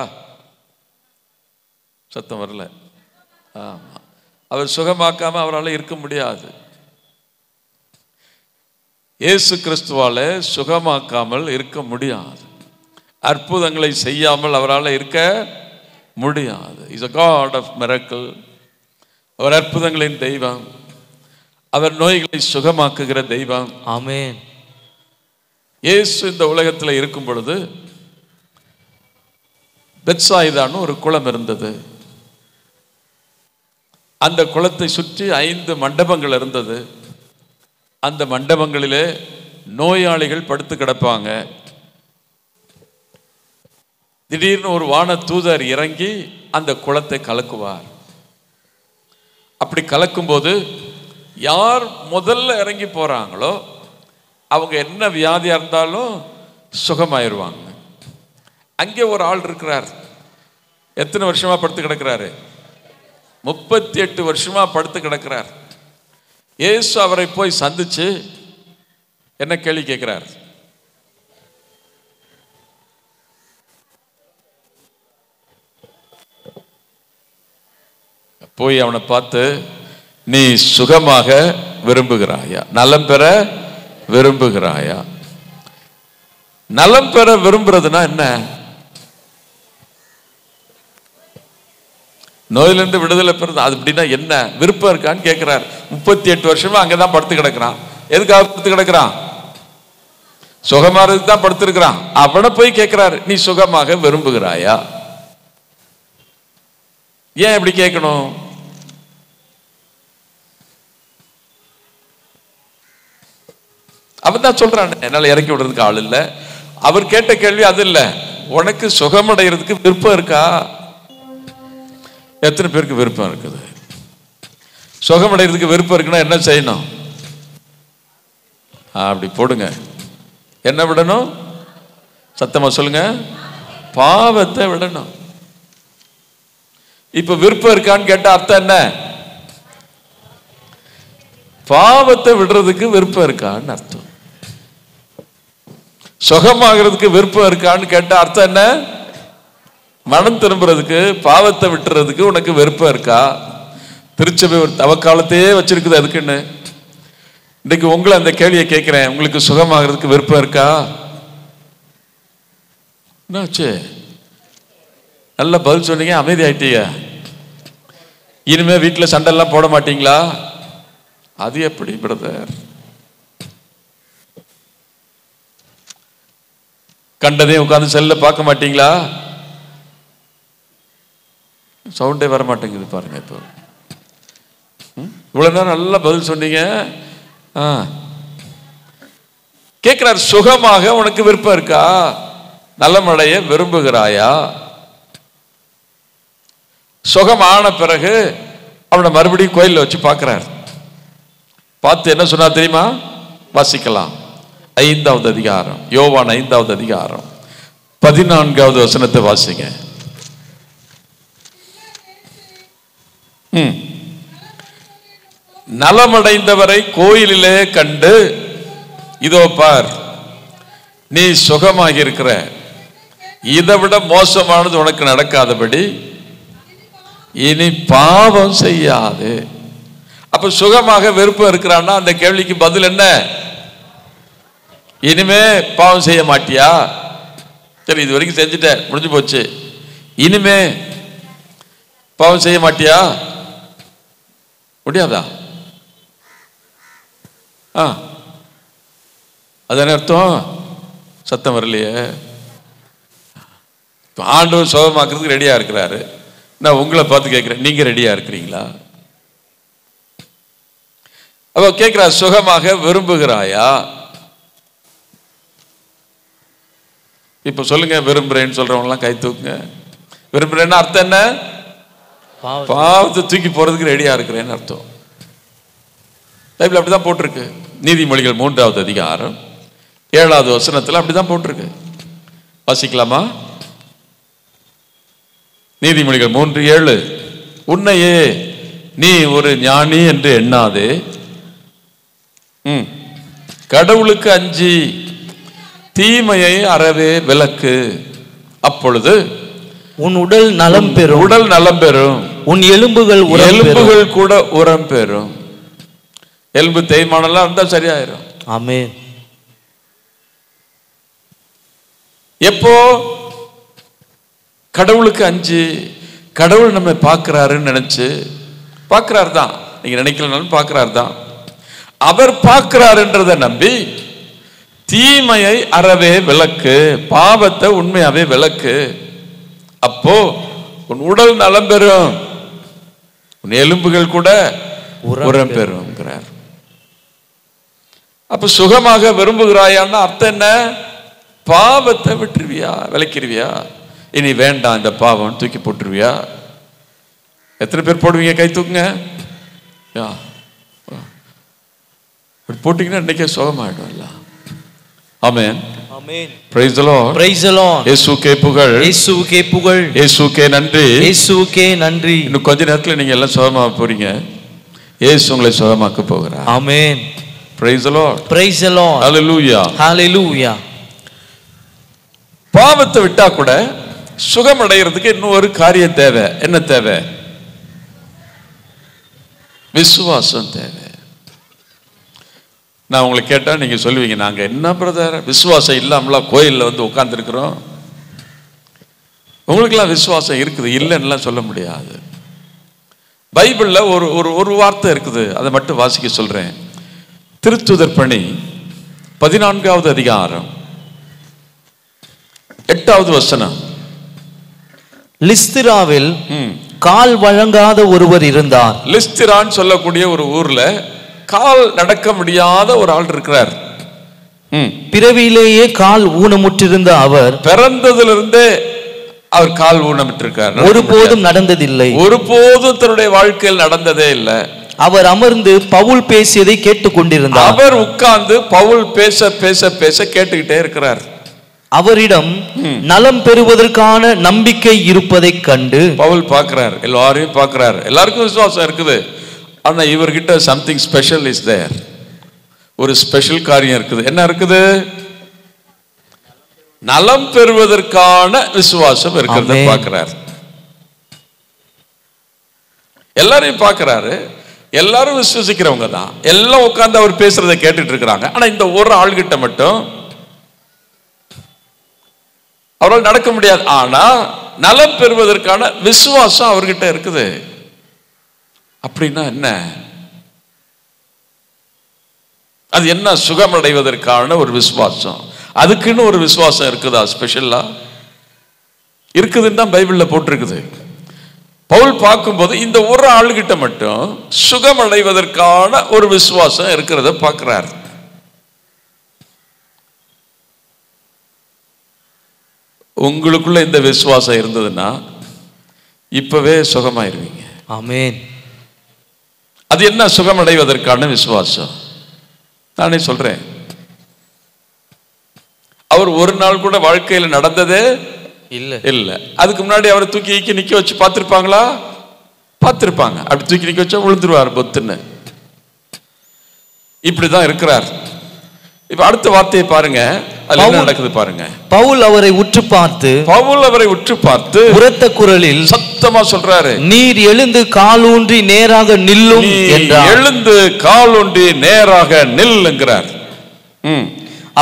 சத்தம் வரல. ஆமா, அவர் சுகமாக்காம அவரால் இருக்க முடியாது. இயேசு கிறிஸ்துவால சுகமாக்காமல் இருக்க முடியாது. அற்புதங்களை செய்யாமல் அவரால் இருக்க முடியாது. Is a God of miracle. அவர் அற்புதங்களின் தெய்வம். அவர் நோய்களை சுகமாக்குகிற தெய்வம். ஆமென். இயேசு இந்த உலகத்தில் இருக்கும் பொழுது பெத்சாயிதான்னு ஒரு குளம் இருந்தது. அந்த குளத்தை சுற்றி 5 மண்டபங்கள் இருந்தது. அந்த மண்டபங்களிலே நோயாளிகள் படுத்து கிடப்பாங்க. திடீர்னு ஒரு வான தூதர் இறங்கி அந்த குளத்தை கலக்குவார். அப்படி கலக்கும்போது யார் முதல்ல இறங்கி போறாங்களோ அவங்க என்ன வியாதியா இருந்தாலும் சுகமாயிருவாங்க. அங்கே ஒரு ஆள் இருக்கிறார். எத்தனை வருஷமா படுத்து கிடக்கிறாரு? 38 வருஷமா படுத்து கிடக்கிறார். இயேசு அவரை போய் சந்திச்சு என்ன கேள்வி கேட்கிறார்? போய் அவனை பார்த்து, நீ சுகமாக விரும்புகிறாயா? நலம் பெற விரும்புகிறாயா? நலம் பெற விரும்புறதுனா என்ன? நோயிலிருந்து விடுதலை பெறுது. அது அப்படின்னா என்ன? விருப்பம் இருக்கான்னு கேட்கிறார். 38 வருஷமா அங்கதான் படுத்து கிடக்கிறான். எதுக்காக படுத்து கிடக்கிறான்? சுகமாறதுக்கு தான் படுத்திருக்கிறான். அவனை போய் கேட்கிறாரு, நீ சுகமாக விரும்புகிறாயா? ஏன் இப்படி கேட்கணும்? அவன் தான் சொல்றான், என்னால இறக்கி விடுறதுக்கு ஆள் இல்லை. அவர் கேட்ட கேள்வி அது இல்லை. உனக்கு சுகமடைகிறதுக்கு விருப்பம் இருக்கா? எத்தனை பேருக்கு விருப்பம் இருக்குது? சுகமடைகிறதுக்கு விருப்பம் இருக்குன்னா என்ன செய்யணும்? அப்படி போடுங்க. என்ன விடணும்? சத்தமா சொல்லுங்க. பாவத்தை விடணும். இப்ப விருப்பம் இருக்கான்னு கேட்ட அர்த்தம் என்ன? பாவத்தை விடுறதுக்கு விருப்பம் இருக்கான்னு அர்த்தம். சுகமாகிறதுக்கு விருப்பம் இருக்கான்னு கேட்ட அர்த்தம் என்ன? மனம் திரும்புறதுக்கு, பாவத்தை விட்டுறதுக்கு உனக்கு விருப்பம் இருக்கா? திருச்சபை ஒரு தவக்காலத்தையே வச்சிருக்குது அதுக்குன்னு. இன்னைக்கு உங்களை அந்த கேள்வியை கேட்கிறேன், உங்களுக்கு சுகமாகிறதுக்கு விருப்பம் இருக்கா? என்னாச்சு? நல்ல பதில் சொன்னீங்க, அமைதி ஆயிட்டீங்க. இனிமே வீட்டில் சண்டெல்லாம் போட மாட்டீங்களா? அது எப்படி பிரதர்? கண்டதே உட்கார்ந்து செல்ல பார்க்க மாட்டீங்களா? சவுண்டே வர மாட்டேங்குது பாருங்க. இப்போ இவ்வளவு நேரம் நல்லா பதில் சொன்னீங்க. கேட்கிறார், சுகமாக உனக்கு விருப்பம் இருக்கா? நலமடைய விரும்புகிறாயா? சுகமான பிறகு அவனை மறுபடியும் கோயிலில் வச்சு பார்க்கிறார். பார்த்து என்ன சொன்னா தெரியுமா? வாசிக்கலாம். 5வது அதிகாரம், யோவான் 5வது அதிகாரம் 14வது வசனத்தை வாசிங்க. நலமடைந்தவரை கோயிலிலே கண்டு, இதோ பார், நீ சுகமாகி இருக்கிற, இதை விட மோசமானது உனக்கு நடக்காதபடி இனி பாவம் செய்யாது. அப்ப சுகமாக விருப்பம் இருக்கிறான்னா அந்த கேள்விக்கு பதில் என்ன? இனிமே பாவம் செய்ய மாட்டியா? சரி, இது வரைக்கும் செஞ்சுட்ட, முடிஞ்சு போச்சு. இனிமே பாவம் செய்ய மாட்டியா? முடியாதா? அதான அர்த்தம்? சத்தம் வரலையே. ஆண்டவர் சுகமாக்குறதுக்கு ரெடியா இருக்கிறாரு. நான் உங்களை பார்த்து கேட்கிறேன், நீங்க ரெடியா இருக்கிறீங்களா? அப்ப கேட்கிறா, சுகமாக விரும்புகிறாயா? இப்ப சொல்லுங்க, விரும்புறேன்னு சொல்றவங்க எல்லாம் கை தூக்குங்க. விரும்புறேன்னு அர்த்தம் என்ன? பாவத்தை தூக்கி போறதுக்கு ரெடியா இருக்கிறேன்னு அர்த்தம். பைபிள் அப்படிதான் போட்டிருக்கு. நீதிமொழிகள் 3வது அதிகாரம் 7வது வசனத்துல அப்படிதான் போட்டிருக்கு. வாசிக்கலாமா? நீதிமொழிகள் 3:7. உன்னையே நீ ஒரு ஞானி என்று எண்ணாதே, கடவுளுக்கு அஞ்சி தீமையை அறவே விலக்கு, அப்பொழுது உன் உடல் நலம் பெறும். உடல் நலம் பெறும். உன் எலும்புகள் கூட உரம் பெறும். எலும்பு தேய்மானெல்லாம் இருந்தா சரியாயிரும். ஆமென். எப்போ? கடவுளுக்கு அஞ்சு. கடவுள் நம்ம பார்க்கிறாருன்னு நினைச்சு, பார்க்கிறாரு தான், நீங்க நினைக்கலனாலும் பார்க்கிறாரு தான். அவர் பார்க்கிறாருன்றதை நம்பி தீமையை அறவே விலக்கு, பாவத்தை உண்மையாவே விலக்கு. அப்போ உன் உடல் நலம் பெறும், உன் எலும்புகள் கூட உரம் பெறுங்கிறார். அப்ப சுகமாக விரும்புகிறாயான்னு அர்த்தம் என்ன? பாவத்தை விட்டுருவியா, விலக்கிருவியா? இனி வேண்டாம் இந்த பாவம், தூக்கி போட்டுருவியா? எத்தனை பேர் போடுவீங்க? கை தூக்குங்க. போட்டீங்கன்னா இன்னைக்கே சுகமாயிடும். ஆமென். ஆமென். Praise the Lord. Praise the Lord. இயேசுவுக்கே புகழ். இயேசுவுக்கே புகழ். இயேசுவுக்கே நன்றி. இயேசுவுக்கே நன்றி. இன்னும் கொஞ்ச நேரத்துல நீங்க எல்லாம் சுகமாக போறீங்க. இயேசு உங்களை சுகமாக்க போகிறார். ஆமென். Praise the Lord. Praise the Lord. ஹalleluya. ஹalleluya. பாவத்தை விட்டா கூட சுகம் அடைகிறதுக்கு இன்னும் ஒரு காரியம் தேவை. என்ன தேவை? விசுவாசம் தேவை. நான் உங்களை கேட்டா நீங்க சொல்லுவீங்க, நாங்க என்ன பிரதர் விசுவாசம் இல்லாமல கோயில்ல வந்து உட்கார்ந்து இருக்கிறோம். உங்களுக்கெல்லாம் விசுவாசம் இருக்குது, இல்லைன்னா சொல்ல முடியாது. பைபிள்ல ஒரு ஒரு வார்த்தை இருக்குது, அதை மட்டும் வாசிக்க சொல்றேன். திருத்துதர் பணி 14வது அதிகாரம் 8வது வசனம். லிஸ்திராவில் கால் வழங்காத ஒருவர் இருந்தார். லிஸ்திரான்னு சொல்லக்கூடிய ஒரு ஊர்ல கால் நடக்க முடியாத ஒரு ஆள் இருக்கிறார். பிறவியிலேயே கால் ஊனமுற்றிருந்த அவர், பிறந்ததிலிருந்தே அவர் கால் ஊனமிட்டிருக்கார். ஒருபோதும் நடந்ததில்லை. ஒருபோதும் தன்னுடைய வாழ்க்கையில் நடந்ததே இல்லை. அவர் அமர்ந்து பவுல் பேசியதை கேட்டுக் கொண்டிருந்தார். அவர் உட்கார்ந்து பவுல் பேச பேச பேச கேட்டுக்கிட்டே இருக்கிறார். அவரிடம் நலம் பெறுவதற்கான நம்பிக்கை இருப்பதை கண்டு பவுல் பார்க்கிறார், எல்லாரையும் பார்க்கிறார். எல்லாருக்கும் விசுவாசம் இருக்குது. ஆனா இவர்கிட்ட சம்திங் ஸ்பெஷல் இஸ் தேர். ஒரு ஸ்பெஷல் காரியம் இருக்குது. என்ன இருக்குது? நலம் பெறுவதற்கான விசுவாசம் இருக்கிறத பார்க்கிறார். எல்லாரையும் பார்க்கிறாரு. எல்லாரும் விசுவசிக்கிறவங்க தான். எல்லாம் உட்கார்ந்து அவர் பேசுறதை கேட்டுட்டு இருக்கிறாங்க. ஆனா இந்த ஒரு ஆள்கிட்ட மட்டும் அவரால் நடக்க முடியாது. ஆனா நலம் பெறுவதற்கான விசுவாசம் அவர்கிட்ட இருக்குது. அப்படின்னா என்ன? அது என்ன? சுகம் அடைவதற்கான ஒரு விசுவாசம். அதுக்குன்னு ஒரு விசுவாசம் இருக்குதா? ஸ்பெஷலா இருக்குதுன்னு தான் பைபிள்ல போட்டிருக்குது. பவுல் பார்க்கும்போது இந்த ஒரு ஆளுகிட்ட மட்டும் சுகம் அடைவதற்கான ஒரு விசுவாசம் இருக்கிறத பார்க்கிறார். உங்களுக்குள்ள இந்த விசுவாசம் இருந்ததுன்னா இப்பவே சுகமாயிருவீங்க. ஆமென். அது என்ன சுகம் அடைவதற்கான விசுவாசம்? நானே சொல்றேன். அவர் ஒரு நாள் கூட வாழ்க்கையில நடந்ததே இல்ல இல்ல. அதுக்கு முன்னாடி அவரை தூக்கி நிக்க வச்சு பார்த்திருப்பாங்களா? பார்த்திருப்பாங்க. அப்படி தூக்கி நிக்க வச்சா விழுந்துருவார் பொத்துன்னு. இப்படிதான் இருக்கிறார். இப்ப அடுத்த வார்த்தையை பாருங்க, அது என்ன நடக்குது பாருங்க. பவுல் அவரை உற்று பார்த்து உரத்த குரலில் சத்தமா சொல்றாரு, நீர் எழுந்து காலூன்றி நேராக நில்லும் என்றார். எழுந்து காலூன்றி நேராக நில்லுங்கிறார்.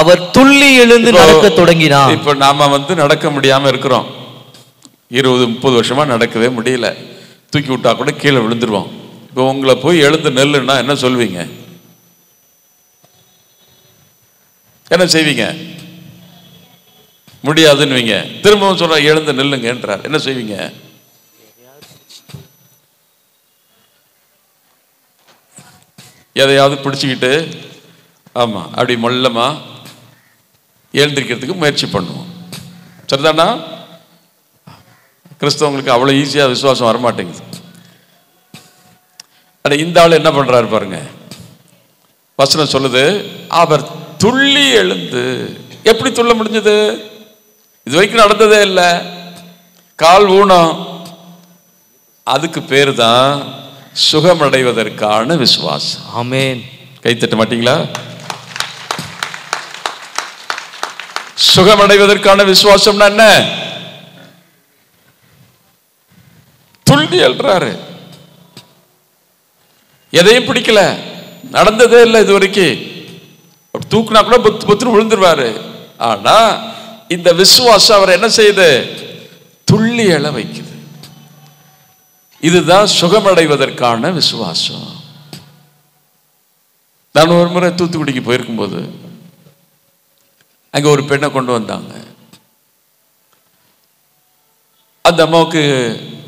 அவர் துள்ளி எழுந்து நடக்க தொடங்கினார். இப்ப நாம நடக்க முடியாம இருக்கிறோம். 20-30 வருஷமா நடக்கவே முடியல. தூக்கி விட்டா கூட கீழே விழுந்துருவோம். இப்ப உங்களை போய் எழுந்து நெல்லுன்னா என்ன சொல்வீங்க? என்ன செய்வீங்க? முடியாதுன்னு திரும்பவும் சொல்ற எழுந்து நெல்லுங்கன்றார். என்ன செய்வீங்க? எதையாவது பிடிச்சுக்கிட்டு ஆமா அப்படி மொல்லமா எழுந்திருக்கிறதுக்கு முயற்சி பண்ணுவோம். சரிதானா? கிறிஸ்தவங்களுக்கு அவ்வளவு ஈஸியா விசுவாசம் வரமாட்டேங்குது. இந்த ஆள் என்ன பண்றாரு பாருங்க. வசனம் சொல்லுது, அவர் துள்ளி எழுந்து. எப்படி துள்ள முடிஞ்சது? இது வரைக்கும் நடந்ததே இல்லை. கால் ஊனம். அதுக்கு பேரு தான் சுகமடைவதற்கான விசுவாசம். ஆமென். கை தட்ட மாட்டீங்களா? சுகமடைவதற்கான விசுவாசம்னா என்ன? துள்ளி எழுறாரு. எதையும் பிடிக்கல, நடந்ததே இல்லை இது வரைக்கும். தூக்குனா கூட புத்து விழுந்துருவாரு. ஆனா இந்த விசுவாசம் அவர் என்ன செய்யுது? துள்ளி எழ வைக்குது. இதுதான் சுகமடைவதற்கான விசுவாசம். நான் ஒரு முறை தூத்துக்குடிக்கு போயிருக்கும் போது அங்க ஒரு பெண்ணை கொண்டு வந்தாங்க. அந்த அம்மாவுக்கு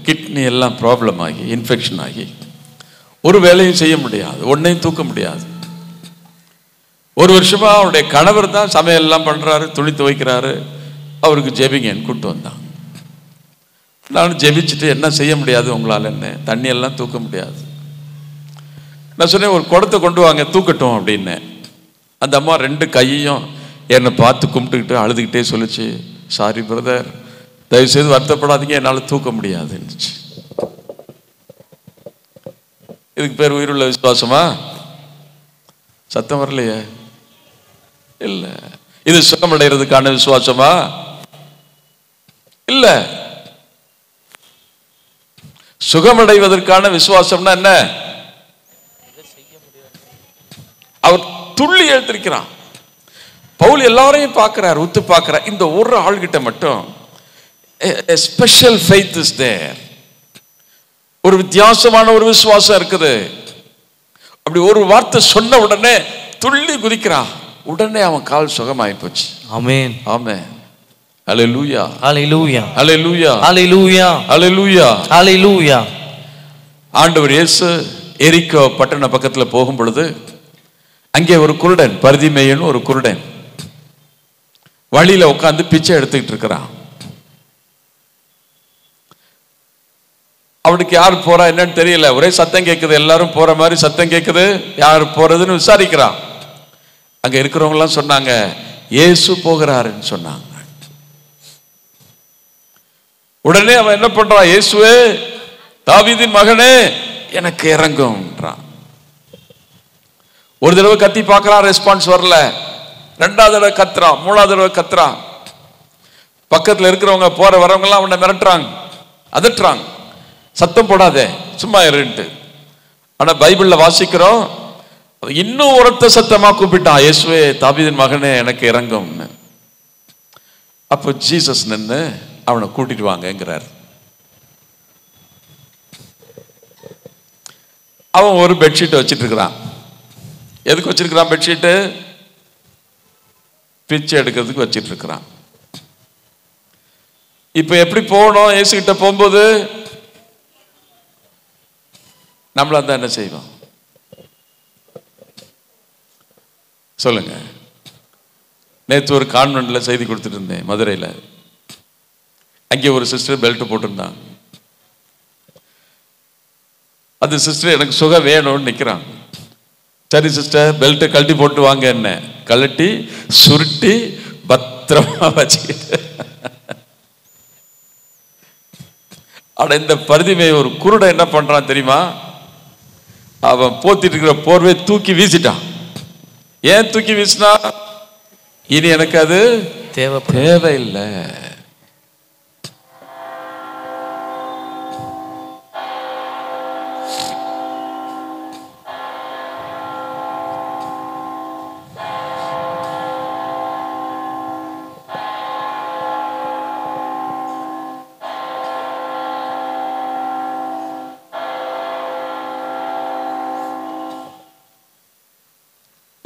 கிட்னி எல்லாம் ப்ராப்ளம் ஆகி இன்ஃபெக்ஷன் ஆகி ஒரு வேலையும் செய்ய முடியாது, ஒன்னையும் தூக்க முடியாது. ஒரு வருஷமா அவருடைய கணவர் தான் சமையல் எல்லாம் பண்றாரு, துணி துவைக்கிறாரு. அவருக்கு ஜெபிங்கன்னு கூப்பிட்டு வந்தாங்க. நான் ஜெபிச்சுட்டு, என்ன செய்ய முடியாது உங்களால், என்ன தண்ணி எல்லாம் தூக்க முடியாது. நான் சொன்னேன், ஒரு குடத்தை கொண்டு வாங்க தூக்கட்டும் அப்படின்னு. அந்த அம்மா 2 கையையும் என்னை பார்த்து கும்பிட்டுக்கிட்டு அழுதுகிட்டே சொல்லிச்சு, சாரி பிரதர், தயவுசெய்து வருத்தப்படாதீங்க, என்னால் தூக்க முடியாதுன்னு. இதுக்கு பேர் உயிருள்ள விசுவாசமா? சத்தம் வரலையே. இல்ல. இது சுகமடைறதுக்கான விசுவாசமா? இல்ல. சுகமடைவதற்கான விசுவாசம்னா என்ன? அவர் துள்ளி எழுந்திருக்கிறான். பவுல் எல்லாரையும் பார்க்கிறார், உத்து பார்க்கிறார். இந்த ஒரு ஆள்கிட்ட மட்டும் ஸ்பெஷல் ஃபெய்த் இஸ் தேர். ஒரு வித்தியாசமான ஒரு விசுவாசம் இருக்குது. அப்படி ஒரு வார்த்தை சொன்ன உடனே துள்ளி குதிக்கிறான். உடனே அவன் கால் சுகமாயி போச்சு. ஆமென், ஆமென், அல்லேலூயா, அல்லேலூயா, அல்லேலூயா, அல்லேலூயா, அல்லேலூயா, அல்லேலூயா. ஆண்டவர் இயேசு எரிக்கோ பட்டண பக்கத்துல போகும் பொழுது அங்கே ஒரு குருடன், பரிதிமேயன்னு ஒரு குருடன் வழியில உட்கார்ந்து பிச்சை எடுத்துக்கிட்டு இருக்கிறான். அவனுக்கு யார் போறா என்னன்னு தெரியல. ஒரே சத்தம் கேட்குது, எல்லாரும் போற மாதிரி சத்தம் கேட்குது. யார் போறதுன்னு விசாரிக்கிறான். அங்க இருக்கிறவங்க எல்லாம் சொன்னாங்க, இயேசு போகிறாருன்னு சொன்னாங்க. உடனே அவன் என்ன பண்றான்? இயேசுவே, தாவீதின் மகனே, எனக்கு இறங்கும்ன்றான். ஒரு தடவை கத்தி பார்க்கறான், ரெஸ்பான்ஸ் வரல. 2வது தடவை கத்துறான், 3வது தடவை கத்துறான். பக்கத்துல இருக்கிறவங்க போற வரவங்க எல்லாம் அவனை மிரட்டுறாங்க, அதட்டுறாங்க, சத்தம் போடாதே, சும்மா இருன்ட்டு. ஆனா பைபிள்ல வாசிக்கிறோம், இன்னும் உரத்த சத்தமா கூப்பிட்டான், இயேசுவே, தாவீதின் மகனே, எனக்கு இறங்கும்னு. அப்போ ஜீசஸ் நின்னு அவனை கூட்டிட்டு வாங்கங்கிறார். அவன் ஒரு பெட்ஷீட் வச்சிட்டு இருக்கிறான். எதுக்கு வச்சிருக்கிறான் பெட்ஷீட்டு? பிச்சை எடுக்கிறதுக்கு வச்சிட்டு இருக்கிறான். இப்ப எப்படி போகணும்? இயேசு கிட்ட போகும்போது நம்மள தான் என்ன செய்வோம் சொல்லுங்க. நேற்று ஒரு கான்வென்ட்ல செய்தி கொடுத்துட்டு இருந்தேன் மதுரையில். அங்கே ஒரு சிஸ்டர் பெல்ட் போட்டிருந்தாங்க. அந்த சிஸ்டர் எனக்கு சுகம் வேணும்னு நிற்கிறாங்க. சரி சிஸ்டர், பெல்ட்டை கழட்டி போட்டு வாங்க. என்ன கழட்டி சுருட்டி பத்திரமா வச்சுக்கிட்டு. ஆனா இந்த பரிதிமை ஒரு குருட என்ன பண்றான் தெரியுமா? அவன் போத்திட்டு இருக்கிற போர்வை தூக்கி வீசிட்டான். ஏன் தூக்கி வீசினா? இனி எனக்கு அது தேவையில்லை.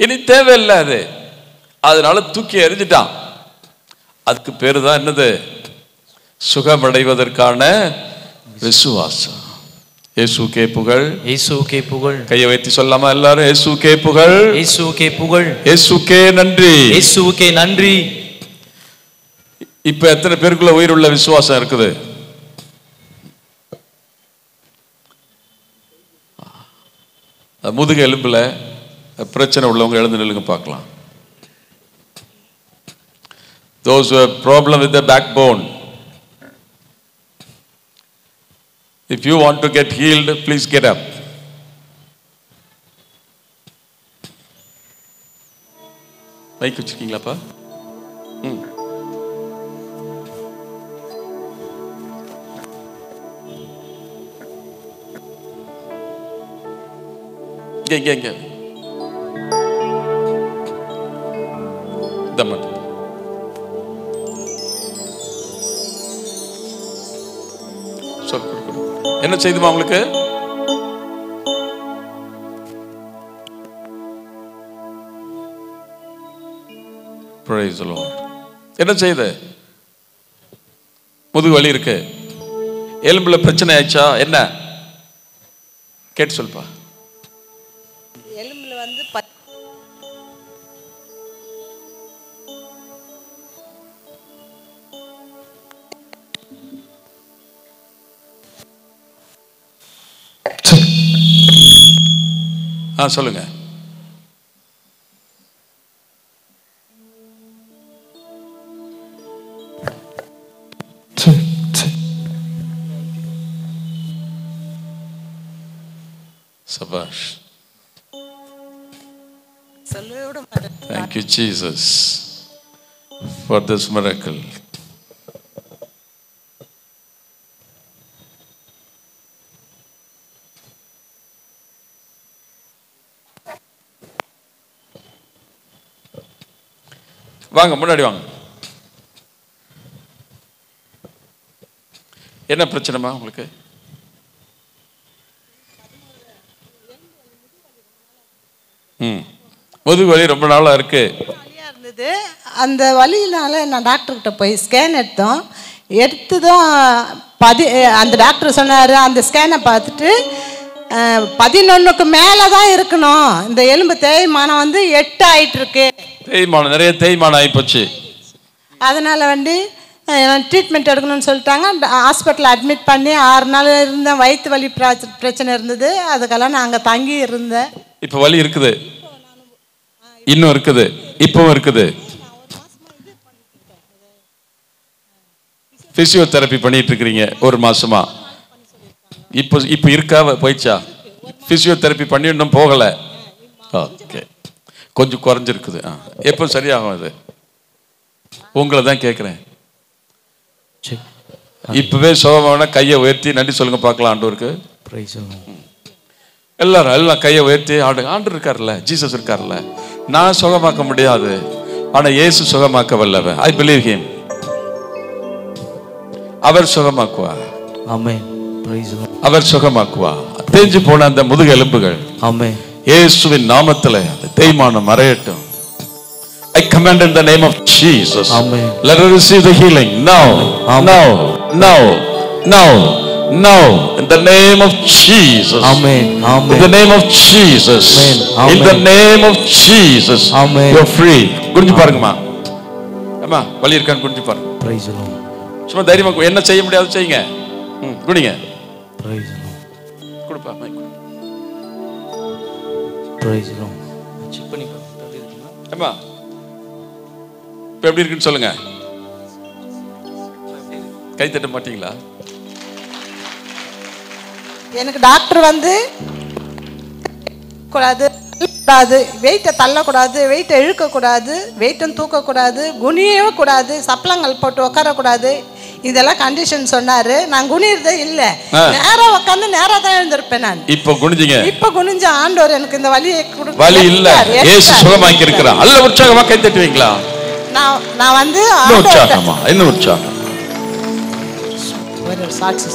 இனி தேவையில்லை அது. அதனால தூக்கி எறிஞ்சிட்டான். அதுக்கு பேரு தான் என்னது? சுகமடைவதற்கான விசுவாசம். இயேசுக்கே புகழ், இயேசுக்கே புகழ். கையை வைத்து சொல்லாமா எல்லாரும்? இயேசுக்கே புகழ், இயேசுக்கே புகழ், இயேசுக்கே நன்றி, இயேசுக்கே நன்றி. இப்ப எத்தனை பேருக்குள்ள உயிருள்ள விசுவாசம் இருக்குது? முதுகு எலும்புல பிரச்சனை உள்ளவங்க எழுந்து நில்லுங்க பார்க்கலாம். Those who have problem with the backbone, if you want to get healed, please get up. Mic வச்சிருக்கீங்களாப்பா? இங்க இங்க மட்டும் என்ன செய்துமா உங்களுக்கு? Praise the Lord. என்ன செய்து? முதுகு வலி இருக்கு, எலும்புல பிரச்சனை ஆயிடுச்சா? என்ன கேட்டு சொல்லுப்பா. எலும்புல வந்து சொல்லுங்க. சபாஷ். Thank you Jesus for this miracle. வாங்க முன்னாடி வாங்க. என்ன பிரச்சனைமா உங்களுக்கு? முதுகு வலி ரொம்ப நாளா இருக்கு. இருந்தது. அந்த வலியினால நான் டாக்டர்கிட்ட போய் ஸ்கேன் எடுத்ததும் அந்த டாக்டர் சொன்னார், அந்த ஸ்கேனை பார்த்துட்டு 11க்கு மேலே தான் இருக்கணும், இந்த எலும்பு தேய்மானம் வந்து 8 ஆயிட்டு இருக்கு. தேய்மானம், நிறைய தேய்மானம் ஆகிப்போச்சு. அதனால் வந்து ட்ரீட்மெண்ட் எடுக்கணும்னு சொல்லிட்டாங்க. ஹாஸ்பிட்டலில் அட்மிட் பண்ணி 6 நாள் இருந்தேன். வயிற்று வலி பிரச்சனை இருந்தது, அதுக்கெல்லாம் நான் அங்கே தங்கி இருந்தேன். இப்போ வலி இருக்குது, இன்னும் இருக்குது, இப்பவும் இருக்குது. பிசியோதெரப்பி பண்ணிட்டு இருக்கிறீங்க 1 மாசமா. இப்போ இருக்கா, போயிடுச்சா? பிசியோதெரப்பி பண்ணி இன்னும் போகல. ஓகே, கொஞ்சம் குறைஞ்சிருக்குது. எப்போ சரியாகும் அது? உங்களை தான் கேட்குறேன். இப்பவே சுகமான கையை உயர்த்தி நன்றி சொல்லுங்க பார்க்கலாம் ஆண்டவருக்கு. எல்லாரும் எல்லாம் கையை உயர்த்தி ஆண்டு இருக்காருல்ல, ஜீசஸ் இருக்காருல்ல. நான் சுகமாக்க முடியாது, ஆனா இயேசு சுகமாக்க வல்லவர். I believe him. அவர் சுகமாக்குவார். ஆமென். Praise the Lord. அவர் சுகமாக்குவார். தேஞ்சு போன அந்த முதுகு எலும்புகள் ஆமென் இயேசுவின் நாமத்திலே தேய்மானம் மறையட்டும். I command in the name of Jesus. Amen. Let her receive the healing now. Now. Now. Now. Now. In the name of Jesus. Amen. Amen. In the name of Jesus. Amen. In the name of Jesus. Amen. You're free. குனிஞ்சு பாருங்கம்மா. அம்மா வலி இருக்கான்னு குனிஞ்சு பாருங்க. Praise the Lord. சும்மா தைரியமா என்ன செய்ய முடியாது செய்யுங்க. குனிங்க. Praise the Lord. குடுப்பா mic. Praise the Lord. Check பண்ணி பாருங்க. அம்மா இப்ப எப்படி இருக்குன்னு சொல்லுங்க. கை தட்ட மாட்டீங்களா? எனக்கு டாக்டர் வந்து கூடாது, வெயிட்டை தள்ளக்கூடாது, வெயிட்டை இழுக்கக்கூடாது, வெயிட்டும் தூக்கக்கூடாது, குனியவே கூடாது, சப்பளங்கள் போட்டு உட்காரக்கூடாது, இதெல்லாம் கண்டிஷன் சொன்னாரு. நான் குனிறதே இல்லை, நேரா உட்காந்து நேரா தான் எழுந்திருப்பேன். நான் இப்ப குனிஞ்சீங்க, இப்ப குனிஞ்ச ஆண்டவர் எனக்கு இந்த வலியை கொடுக்க வலி இல்ல, இயேசு சுகமாக்கி இருக்கிறார். அல்ல உற்சாகமா கை தட்டுவீங்களா? நான் வந்து உற்சாகமா இன்னும் உற்சாகம் ஒரு சாட்சி.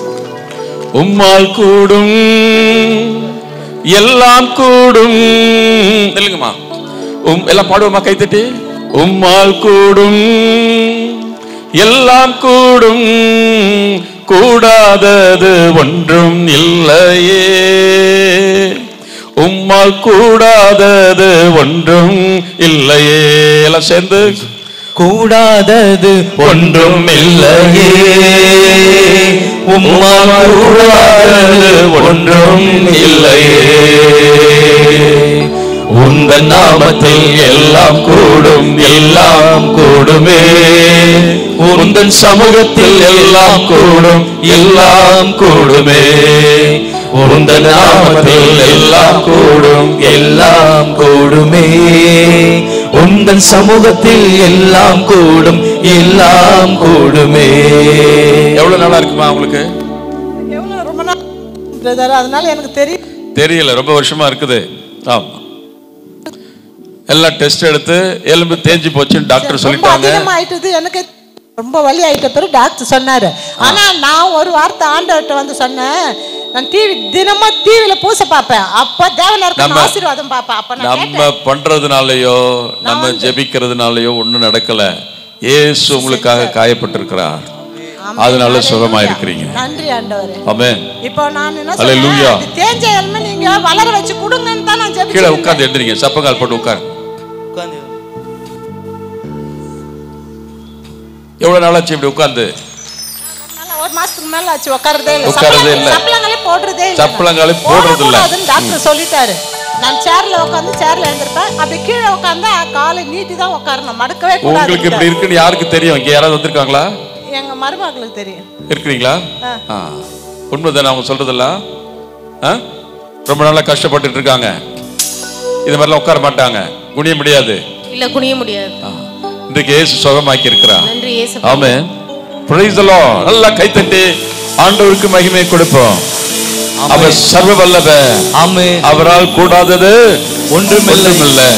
உம்மால் கூடும் எல்லாம் கூடும் இல்லைங்கம்மா. எல்லாம் பாடுவோமா கை தட்டி? உம்மால் கூடும் எல்லாம் கூடும், கூடாதது ஒன்றும் இல்லையே. உம்மால் கூடாதது ஒன்றும் இல்லையே. எல்லாம் சேர்ந்து கூடாதது ஒன்றும் இல்லையே. உம்மால் கூடாதது ஒன்றும் இல்லையே. உந்தன் நாமத்தில் எல்லாம் கூடும், எல்லாம் கூடுமே. உந்தன் சமூகத்தில் எல்லாம் கூடும், எல்லாம் கூடுமே. உந்தன் நாமத்தில் எல்லாம் கூடும், எல்லாம் கூடுமே. உந்தன் சமூகத்தில் எல்லாம் கூடும், எல்லாம் கூடுமே. எவ்வளவு நாளா இருக்குமா உங்களுக்கு? ரொம்ப நாள் பிரதர், அதனால எனக்கு தெரியல. ரொம்ப வருஷமா இருக்குது. ஆமா, எல்லாம் டெஸ்ட் எடுத்து எலும்பு தேஞ்சு போச்சுன்னு டாக்டர் சொல்லிட்டாங்க. எனக்கு ரொம்ப வலி ஆயிட்ட பிறகு டாக்டர் சொன்னாரு. ஆனா நான் ஒரு வார்த்தை ஆண்டவர்கிட்ட வந்து சொன்னேன், நான் தினமும் டிவில பூச பார்ப்பேன், அப்ப தேவனாருக்கு ஆசீர்வாதம் பார்ப்பேன். அப்ப நம்ம பண்றதுனாலயோ நம்ம ஜெபிக்கிறதுனாலயோ ஒண்ணும் நடக்கல. இயேசு உங்களுக்காக காயப்பட்டிருக்கிறார், அதனால சுகமா இருக்கிறீங்க. நன்றி ஆண்டவரே. ஆமென். இப்போ நான் என்ன சொல்றேன், ஹalleluya. தேஞ்ச எலும்பை நீங்க வளர வச்சு கொடுங்கன்னு தான் நான் ஜெபிச்சேன். கீழ உட்கார்ந்து எந்திரிங்க, சப்பங்கால் போட்டு உட்கார். எவ்வளவு நாளாச்சு இப்படி உட்கார்ந்து? ஒரு மாசத்துக்கு மேல ஆச்சு. உட்கார்றதே இல்ல, சப்பளங்களே போடுறதே இல்ல, சப்பளங்களே போடுறது இல்ல. டாக்டர் சொல்லிட்டாரு. நான் சேர்ல உட்கார்ந்து சேர்ல எழுந்திருப்பேன், அப்படி கீழே உட்கார்ந்து காலை நீட்டி தான் உட்காரணும், மடக்கவே கூடாது. உங்களுக்கு இப்படி இருக்குன்னு யாருக்கு தெரியும்? இங்க யாராவது வந்திருக்காங்களா? எங்க மருமகளுக்கு தெரியும். இருக்கிறீங்களா? உண்மைதானே அவங்க சொல்றதெல்லாம்? ரொம்ப நாளா கஷ்டப்பட்டுட்டு இருக்காங்க, இது மாதிரிலாம் உட்கார மாட்டாங்க, குனிய முடியாது. இல்ல குனிய முடியாது. இன்றைக்கு இயேசு சுகமாக்கி இருக்கிறார். நன்றி இயேசு. ஆமென். Praise the Lord. நல்லா கை தட்டி ஆண்டவருக்கு மகிமை கொடுப்போம். அவர் சர்வ வல்லவர். ஆமென். அவரால் கூடாதது ஒன்றுமில்லை.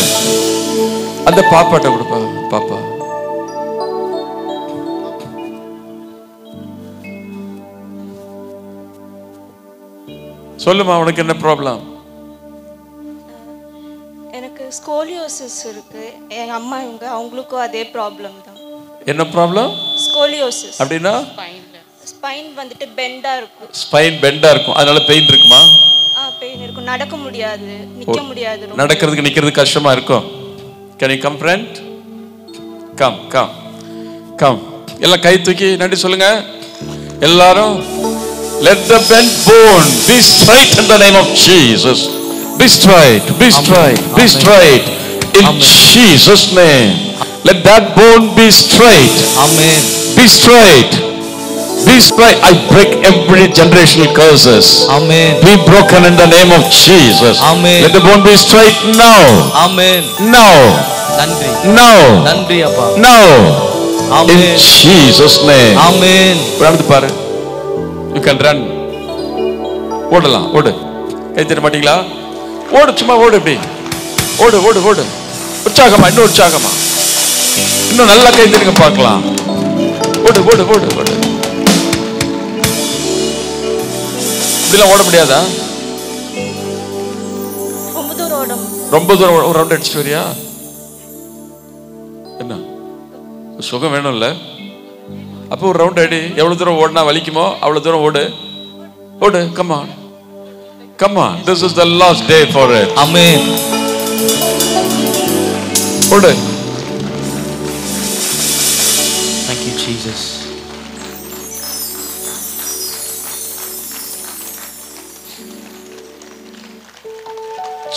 அந்த பாப்பாட்ட கொடுப்பா. பாப்பா சொல்லுமா, உனக்கு என்ன ப்ராப்ளம்? எனக்கு ஸ்கோலியோசிஸ் இருக்கு. எங்க அம்மா அவங்களுக்கும் அதே ப்ராப்ளம் தான். என்ன ப்ராப்ளம்? ஸ்கோலியோசிஸ். அப்படினா ஸ்பைன் வந்துட்டு பெண்டா இருக்கும். ஸ்பைன் பெண்டா இருக்கும், அதனால பெயின் இருக்குமா? பெயின் இருக்கும். நடக்க முடியாது, நிக்க முடியாது. நடக்கிறதுக்கு நிக்கிறதுக்கு கஷ்டமா இருக்கும். Can you come friend? Come. எல்லாம் கை தூக்கி நன்றி சொல்லுங்க எல்லாரும். Let the bent bone be straight in the name of Jesus. Be straight in Jesus name. Let that bone be straight. Amen. Be straight. I break every generational curses. Amen. Be broken in the name of Jesus. Amen. Let the bone be straight now. Amen. Now. Nandri appa. Now. Amen. In Jesus name. Amen. Pradhu paru. You can run. ஓடலாம், ஓடு. கை தட்ட மாட்டீங்களா? ஓடு, சும்மா ஓடு. இப்படி ஓடு. உற்சாகமா, இன்னும் உற்சாகமா, இன்னும் நல்லா கை தட்டுங்க பார்க்கலாம். ஓடு. இப்படிலாம் ஓட முடியாதா? ரொம்ப தூரம் ஒரு ரவுண்ட் அடிச்சுட்டு வரியா? என்ன சுகம் வேணும்ல? அப்போ ஒரு ரவுண்ட் அடி. எவ்வளவு தூரம் ஓடினா வலிக்குமோ அவ்வளவு தூரம் ஓடு. Come on. This is the last day for it. Amen. ஓடு. Thank you Jesus.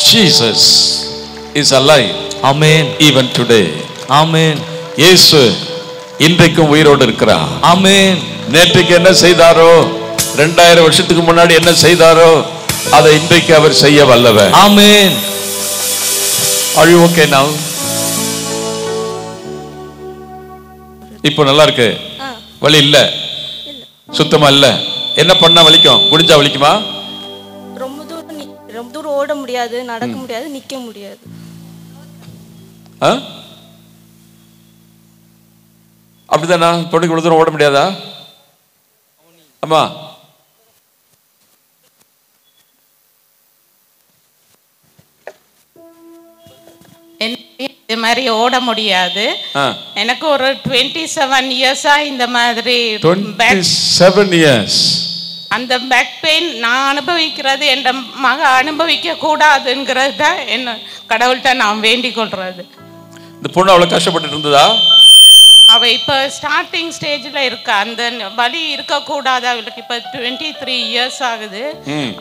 Jesus is alive. Amen. Even today. Amen. இயேசு இன்றைக்கும் உயிரோடு இருக்கிறார். ஆமென். நேற்றுக்கு என்ன செய்தாரோ, 2000 வருஷத்துக்கு முன்னாடி என்ன செய்தாரோ, அதை இன்றைக்கு அவர் செய்ய வல்லவர். ஆமென். Are you okay now? இப்போ நல்லா இருக்கு, வலி இல்ல, சுத்தமா இல்ல. என்ன பண்ணா வலிக்கும்? குடிஞ்சா வலிக்குமா? ரொம்ப தூரம் ஓட முடியாது, நடக்க முடியாது, நிக்க முடியாது. அப்படிதானா? தொடைக்கு இவ்வளவு தூரம் ஓட முடியாதா? ஆமா. இந்த மாதிரி ஓட முடியாது. எனக்கு ஒரு 27 இயர்ஸா இந்த மாதிரி 27 இயர்ஸ் அந்த பேக் பெயின் நான் அனுபவிக்கிறது என் மக அனுபவிக்க கூடாதுங்கிறது தான் என்ன கடவுள்கிட்ட நான் வேண்டிக் கொள்றது. இந்த பொண்ணு அவ்வளவு கஷ்டப்பட்டு இருந்ததா? அவ இப்ப ஸ்டார்டிங் ஸ்டேஜ்ல இருக்கா. அந்த வலி இருக்கக்கூடாது அவளுக்கு. இப்ப 23 இயர்ஸ் ஆகுது.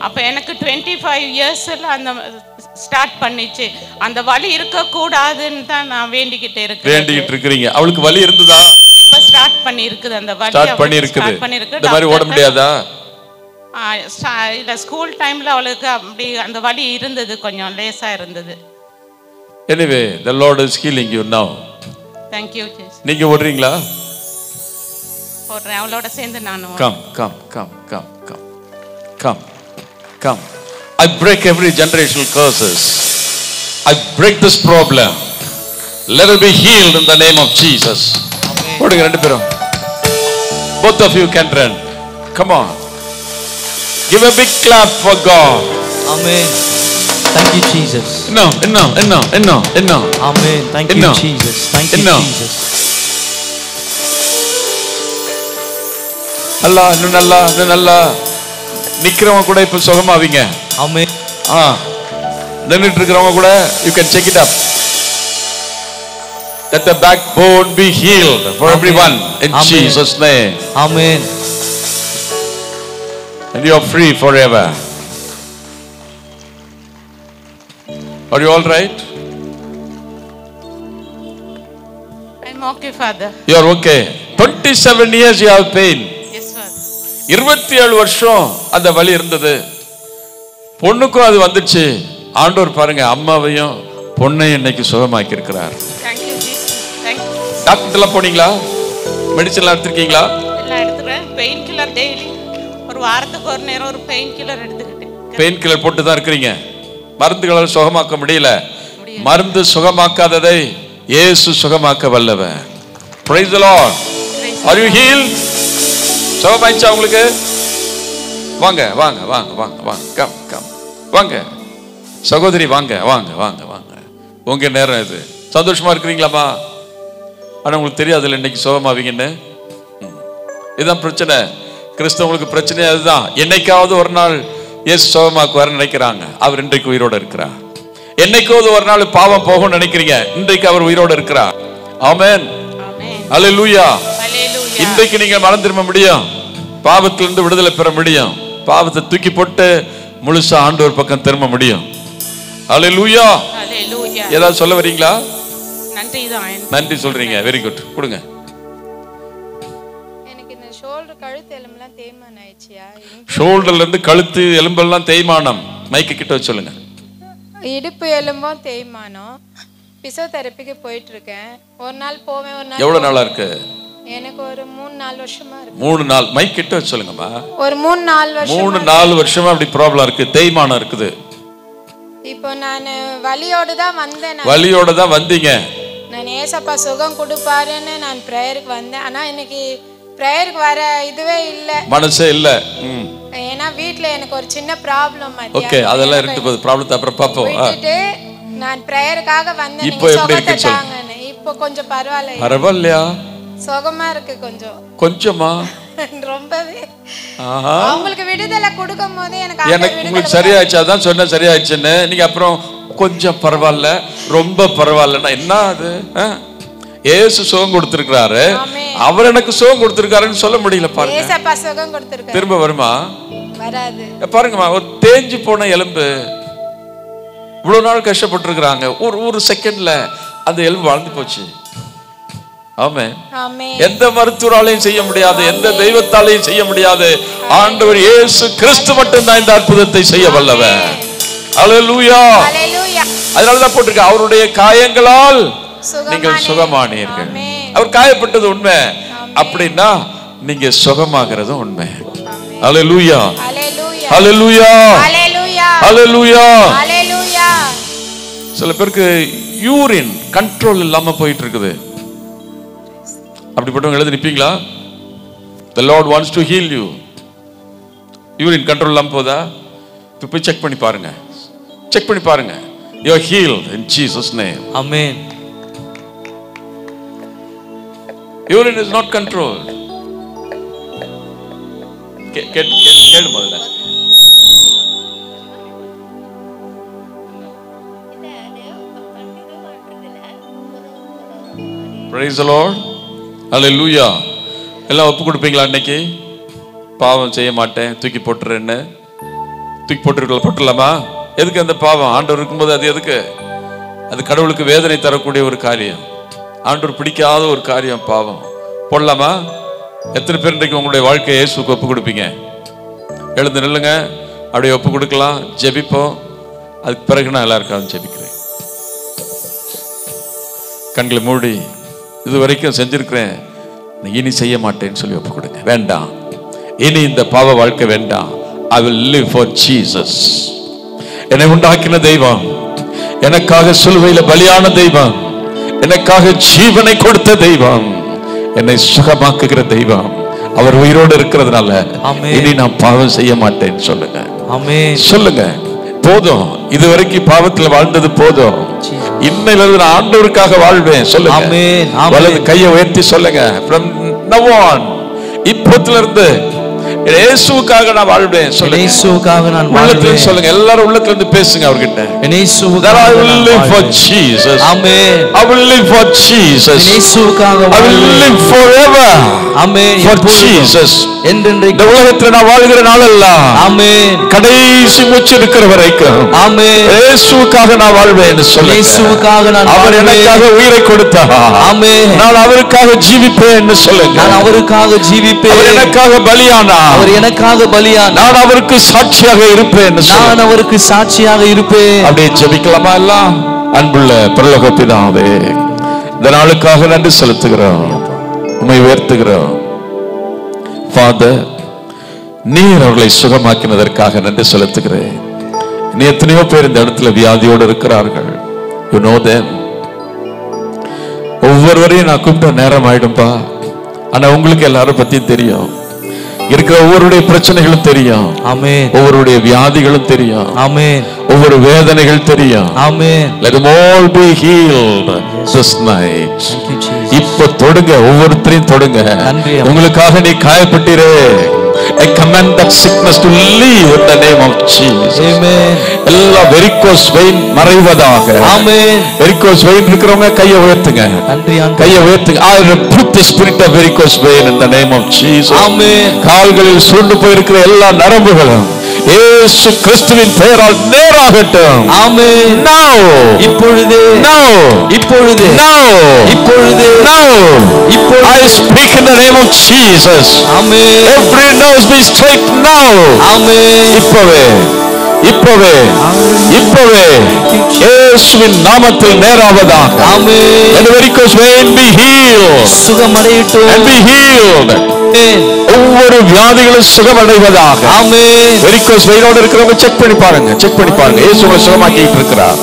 அப்ப எனக்கு 25 இயர்ஸ்ல அந்த ஸ்டார்ட் பண்ணிச்சு. அந்த வலி இருக்கக்கூடாதுன்னு தான் நான் வேண்டிக்கிட்டு இருக்கீங்க. அவளுக்கு வலி இருந்ததா? இப்ப ஸ்டார்ட் பண்ணி இருக்குது. அந்த வலி ஸ்டார்ட் பண்ணி இருக்குது. இந்த மாதிரி ஓட முடியாதா? இல்ல, ஸ்கூல் டைம்ல அவளுக்கு அப்படி அந்த வலி இருந்தது, கொஞ்சம் லேசா இருந்தது. Anyway, the Lord is healing you now. Thank you Jesus. நீங்க ஓடுறீங்களா? ஓடுறேன், அவளோட சேர்ந்து நானும். Come. I break every generational curses. I break this problem. Let it be healed in the name of Jesus. ஓடுங்க ரெண்டு பேரும். Both of you can run. Come on. Give a big clap for God. Amen. Thank you Jesus. No. Amen. Thank you Jesus. Thank you Jesus. நல்லா நிக்கிறவங்க கூட இப்ப சுகமாவீங்க. Amen. நின்னுட்டு இருக்கிறவங்க கூட you can check it up. Let the backbone be healed for everyone in Jesus name. Amen. And you are free forever. Are you all right? I'm okay Father. You are okay. 27 years you have pain. Yes Father. 27 வருஷம் அந்த வலி இருந்தது. பொண்ணுக்கும் அது வந்துச்சு. ஆண்டவர் பாருங்க, அம்மாவையும் பொண்ணையும் இன்னைக்கு சுகமாக்கி இருக்கிறார். Thank you Jesus. Thank you. டாக்டர்ல போனீங்களா? மெடிசன் எடுத்துருக்கீங்களா? எல்லாம் எடுத்துக்கிறேன். பெயின் கில்லர் டெய்லி ஒரு வாரத்துக்கு ஒரு நேரம் ஒரு பெயின் கில்லர் எடுத்துக்கிட்டேன். பெயின் கில்லர் போட்டு தான் இருக்கிறீங்க. மருந்துகளால் சுகமாக்க முடியல. மருந்து சுகமாக்காததை இயேசு சுகமாக்க வல்லவர். Praise the Lord. Are you healed? சுகமாயிச்சா உங்களுக்கு? வாங்க. கம். வாங்க சகோதரி, வாங்க. உங்க நேரம் இது. சந்தோஷமா இருக்கிறீங்களாமா? ஆனா உங்களுக்கு தெரியாதுல்ல இன்னைக்கு சுகமாவீங்கன்னு. இதுதான் பிரச்சனை. கிறிஸ்தவங்களுக்கு பிரச்சனை அதுதான். என்னைக்காவது ஒரு நாள் இயேசு சுகமாக்குவார் நினைக்கிறாங்க. அவர் இன்றைக்கு உயிரோடு இருக்கிறார். என்னைக்காவது ஒரு நாள் பாவம் போகும் நினைக்கிறீங்க. இன்றைக்கு அவர் உயிரோடு இருக்கிறார். ஆமென். அல்லேலூயா. இன்றைக்கு நீங்க மனம் திரும்ப முடியும். பாவத்திலிருந்து விடுதலை பெற முடியும். பாவத்தை தூக்கி போட்டு முழுசா ஆண்டவர் பக்கம் திரும்ப முடியும். அல்லேலூயா. ஏதாவது சொல்ல வரீங்களா? நன்றி சொல்றீங்க. Very good. கொடுங்க. ஷோல்டர்ல இருந்து கழுத்து எலும்பெல்லாம் தேய்மானம். மைக்கு கிட்ட வச்சு சொல்லுங்க. இடுப்பு எலும்பும் தேய்மானம். பிசியோதெரபிக்கு போயிட்டு இருக்கேன். ஒரு நாள் போவேன், ஒரு நாள். எவ்வளவு நாளா இருக்கு? எனக்கு ஒரு 3-4 வருஷமா இருக்கு. 3 நாள். மைக் கிட்ட வச்சு சொல்லுங்கம்மா. ஒரு 3-4 வருஷம். 3-4 வருஷமா அப்படி ப்ராப்ளம் இருக்கு, தேய்மானம் இருக்குது. இப்போ நான் வலியோட தான் வந்தேன். வலியோட தான் வந்தீங்க. நான் ஏசப்பா சுகம் கொடுப்பாருன்னு நான் பிரேயருக்கு வந்தேன். ஆனா இன்னைக்கு பிரேயருக்கு வர இதுவே இல்ல, மனசே இல்ல. ஏன்னா வீட்ல எனக்கு ஒரு சின்ன ப்ராப்ளம். ஓகே, அதெல்லாம் இருக்கு. ப்ராப்ளத்தை அப்புறம் பாப்போம். நான் பிரேயருக்காக வந்தேன். இப்போ எப்படி இருக்கு சொல்லுங்க. இப்போ கொஞ்சம் பரவாயில்லை. பரவாயில்லையா? சுகமா இருக்கு. கொஞ்சமா ரொம்பவே. உங்களுக்கு விடுதலை கொடுக்கும்போது எனக்கு உங்களுக்கு சரியாயிடுச்சு. அதான் சொன்ன சரியாயிடுச்சுன்னு. நீங்க அப்புறம் கொஞ்சம் பரவாயில்ல, ரொம்ப பரவாயில்லன்னா என்ன அது? ஏசு சுகம் கொடுத்திருக்காரு. அவர் எனக்கு சுகம் கொடுத்திருக்காருன்னு சொல்ல முடியல. பாருங்க, ஏசப்பா சுகம் கொடுத்திருக்காரு. திரும்ப வருமா? வராது. பாருங்கம்மா, ஒரு தேஞ்சு போன எலும்பு இவ்வளவு நாள் கஷ்டப்பட்டு இருக்கிறாங்க. ஒரு செகண்ட்ல அந்த எலும்பு வளர்ந்து போச்சு. ஆமென். ஆமென். எந்த மருத்துவராலையும் செய்ய முடியாது, எந்த தெய்வத்தாலையும் செய்ய முடியாது. ஆண்டவர் இயேசு கிறிஸ்து மட்டும்தான் இந்த அற்புதத்தை செய்ய வல்லவர். ஹல்லேலூயா. ஹல்லேலூயா. அதனால தான் போட்டிருக்கு, அவருடைய காயங்களால் நீங்கள் சுகமானீர்கள். அவர் காயப்பட்டது உண்மை அப்படின்னா நீங்க சுகமாகிறது உண்மை. ஹல்லேலூயா. ஹல்லேலூயா. ஹல்லேலூயா. ஹல்லேலூயா. ஹல்லேலூயா. ஹல்லேலூயா. சில பேருக்கு யூரின் கண்ட்ரோல் இல்லாம போயிட்டு இருக்குது. அப்படிப்பட்டவங்க எழுதி நிப்பீங்களா? The Lord wants to heal you. Urine control இல்லாம போதா? இப்போ போய் செக் பண்ணி பாருங்க. செக் பண்ணி பாருங்க. You are healed in Jesus name. Amen. Urine is not controlled. கேளு முதல்ல. Praise the Lord. Hallelujah. எல்லாம் ஒப்பு கொடுப்பீங்களா? அன்னைக்கு பாவம் செய்ய மாட்டேன், தூக்கி போட்டுறேன்னு தூக்கி போட்டுலாமா? எதுக்கு அந்த பாவம்? ஆண்டவர் இருக்கும்போது அது எதுக்கு? அது கடவுளுக்கு வேதனை தரக்கூடிய ஒரு காரியம், ஆண்டவர் பிடிக்காத ஒரு காரியம் பாவம். போடலாமா? எத்தனை பேர் இன்றைக்கு உங்களுடைய வாழ்க்கையை இயேசுவுக்கு ஒப்பு கொடுப்பீங்க? எழுந்து நில்லுங்க, அப்படியே ஒப்பு கொடுக்கலாம், ஜெபிப்போம். அதுக்கு பிறகு நான் எல்லாருக்காகவும் ஜெபிக்கிறேன். கண்களை மூடி, இது வரைக்கும் செஞ்சிருக்கிறேன், இனி செய்ய மாட்டேன்னு சொல்லி ஒப்பு கொடுங்க. வேண்டாம், இனி இந்த பாவ வாழ்க்கை வேண்டாம். I will live for Jesus. என்னை உண்டாக்கின தெய்வம், எனக்காக சிலுவையில பலியான தெய்வம், எனக்காக ஜீவனை கொடுத்த தெய்வம், என்னை சுகமாக்குகிற தெய்வம், அவர் உயிரோடு இருக்கிறதுனால இனி நான் பாவம் செய்ய மாட்டேன்னு சொல்லுங்க. சொல்லுங்க, போதும், இதுவரைக்கும் பாவத்தில் வாழ்ந்தது போதும், இன்னையிலிருந்து நான் ஆண்டவருக்காக வாழ்வேன் சொல்லுங்க. வலது கையை உயர்த்தி சொல்லுங்க. From now on, இப்போதிலிருந்து இயேசுவுக்காக நான் வாழ்வேன் சொல்லுங்க. இயேசுவுக்காக நான் வாழ்வேன் சொல்லுங்க. எல்லாரும் உள்ளத்துல இருந்து பேசுங்க அவர்கிட்ட. இயேசுவுக்காக I will live for Jesus. Amen. I will live for Jesus. இயேசுவுக்காக I will live forever. Amen. For Jesus. என்றென்றைக்கு இந்த உலகத்துல நான் வாழ்கிற நாளெல்லாம் ஆமென், கடைசி மூச்சு இருக்கிற வரைக்கும் ஆமென், இயேசுவுக்காக நான் வாழ்வேன் சொல்லுங்க. இயேசுவுக்காக நான் அவர் எனக்காக உயிரை கொடுத்தார். ஆமென். நான் அவருக்காக ஜீவிப்பேன் சொல்லுங்க. நான் அவருக்காக ஜீவிப்பேன். அவர் எனக்காக பலியானார். அவர் எனக்காக பலியானார். நான் அவருக்கு சாட்சியாக இருப்பேன். நான் அவருக்கு சாட்சியாக இருப்பேன். அப்படியே ஜெபிக்கலாமா எல்லாம்? அன்புள்ள பரலோக பிதாவே, இந்த நாளுக்காக நன்றி செலுத்துகிறோம், உம்மை உயர்த்துகிறோம். ஃபாதர், நீர் அவர்களை சுகமாக்கினதற்காக நன்றி செலுத்துகிறேன். நீ எத்தனையோ பேர் இந்த இடத்துல வியாதியோடு இருக்கிறார்கள். You know them. ஒவ்வொருவரையும் நான் கூப்பிட்ட நேரம் ஆயிடும்பா. ஆனா உங்களுக்கு எல்லாரும் பத்தியும் தெரியும், இருக்கிற ஒவ்வொருடைய பிரச்சனைகளும் தெரியும். ஆமென். ஒவ்வொருடைய வியாதிகளும் தெரியும். ஆமென். ஒவ்வொரு வேதனைகள் தெரியும். ஆமென். Let them all be healed this night. இப்ப தொடுங்க, ஒவ்வொருத்தரையும் தொடுங்க. உங்களுக்காக நீ காயப்பட்டீரே, I command that sickness to leave in the name of Jesus. Amen. எல்லா வெரிகோஸ் வெயின் மறைவதாக. ஆமென். வெரிகோஸ் வெயின் இருக்கிறவங்க கையை உயர்த்துங்க. கையை உயர்த்துங்க. I rebuke the spirit of varicose vein in the name of Jesus. ஆமென். கால்களில் சுருண்டு போயிருக்கிற எல்லா நரம்புகளும் இயேசு கிறிஸ்துவின் பெயரால் நேராகட்டும். ஆமென். Now. இப்பொழுது. Now. இப்பொழுது. Now. இப்பொழுது. Now. இப்பொழுது. I speak in the name of Jesus. Amen. Every nose be straight now. ஆமென். இப்பவே, இப்பவே, இப்பவே இயேசுவின் நாமத்தில் நேராவதாக. ஆமென். And varicose vein be healed. சுகமடையட்டும். And be healed. ஒவ்வொரு வியாதிகளும் சுகமடைவதாக. ஆமென். வெரிகோஸ் வெயினோட இருக்கிறவங்க செக் பண்ணி பாருங்க, செக் பண்ணி பாருங்க. இயேசுவை சுகமாக்கிட்டு இருக்கிறார்.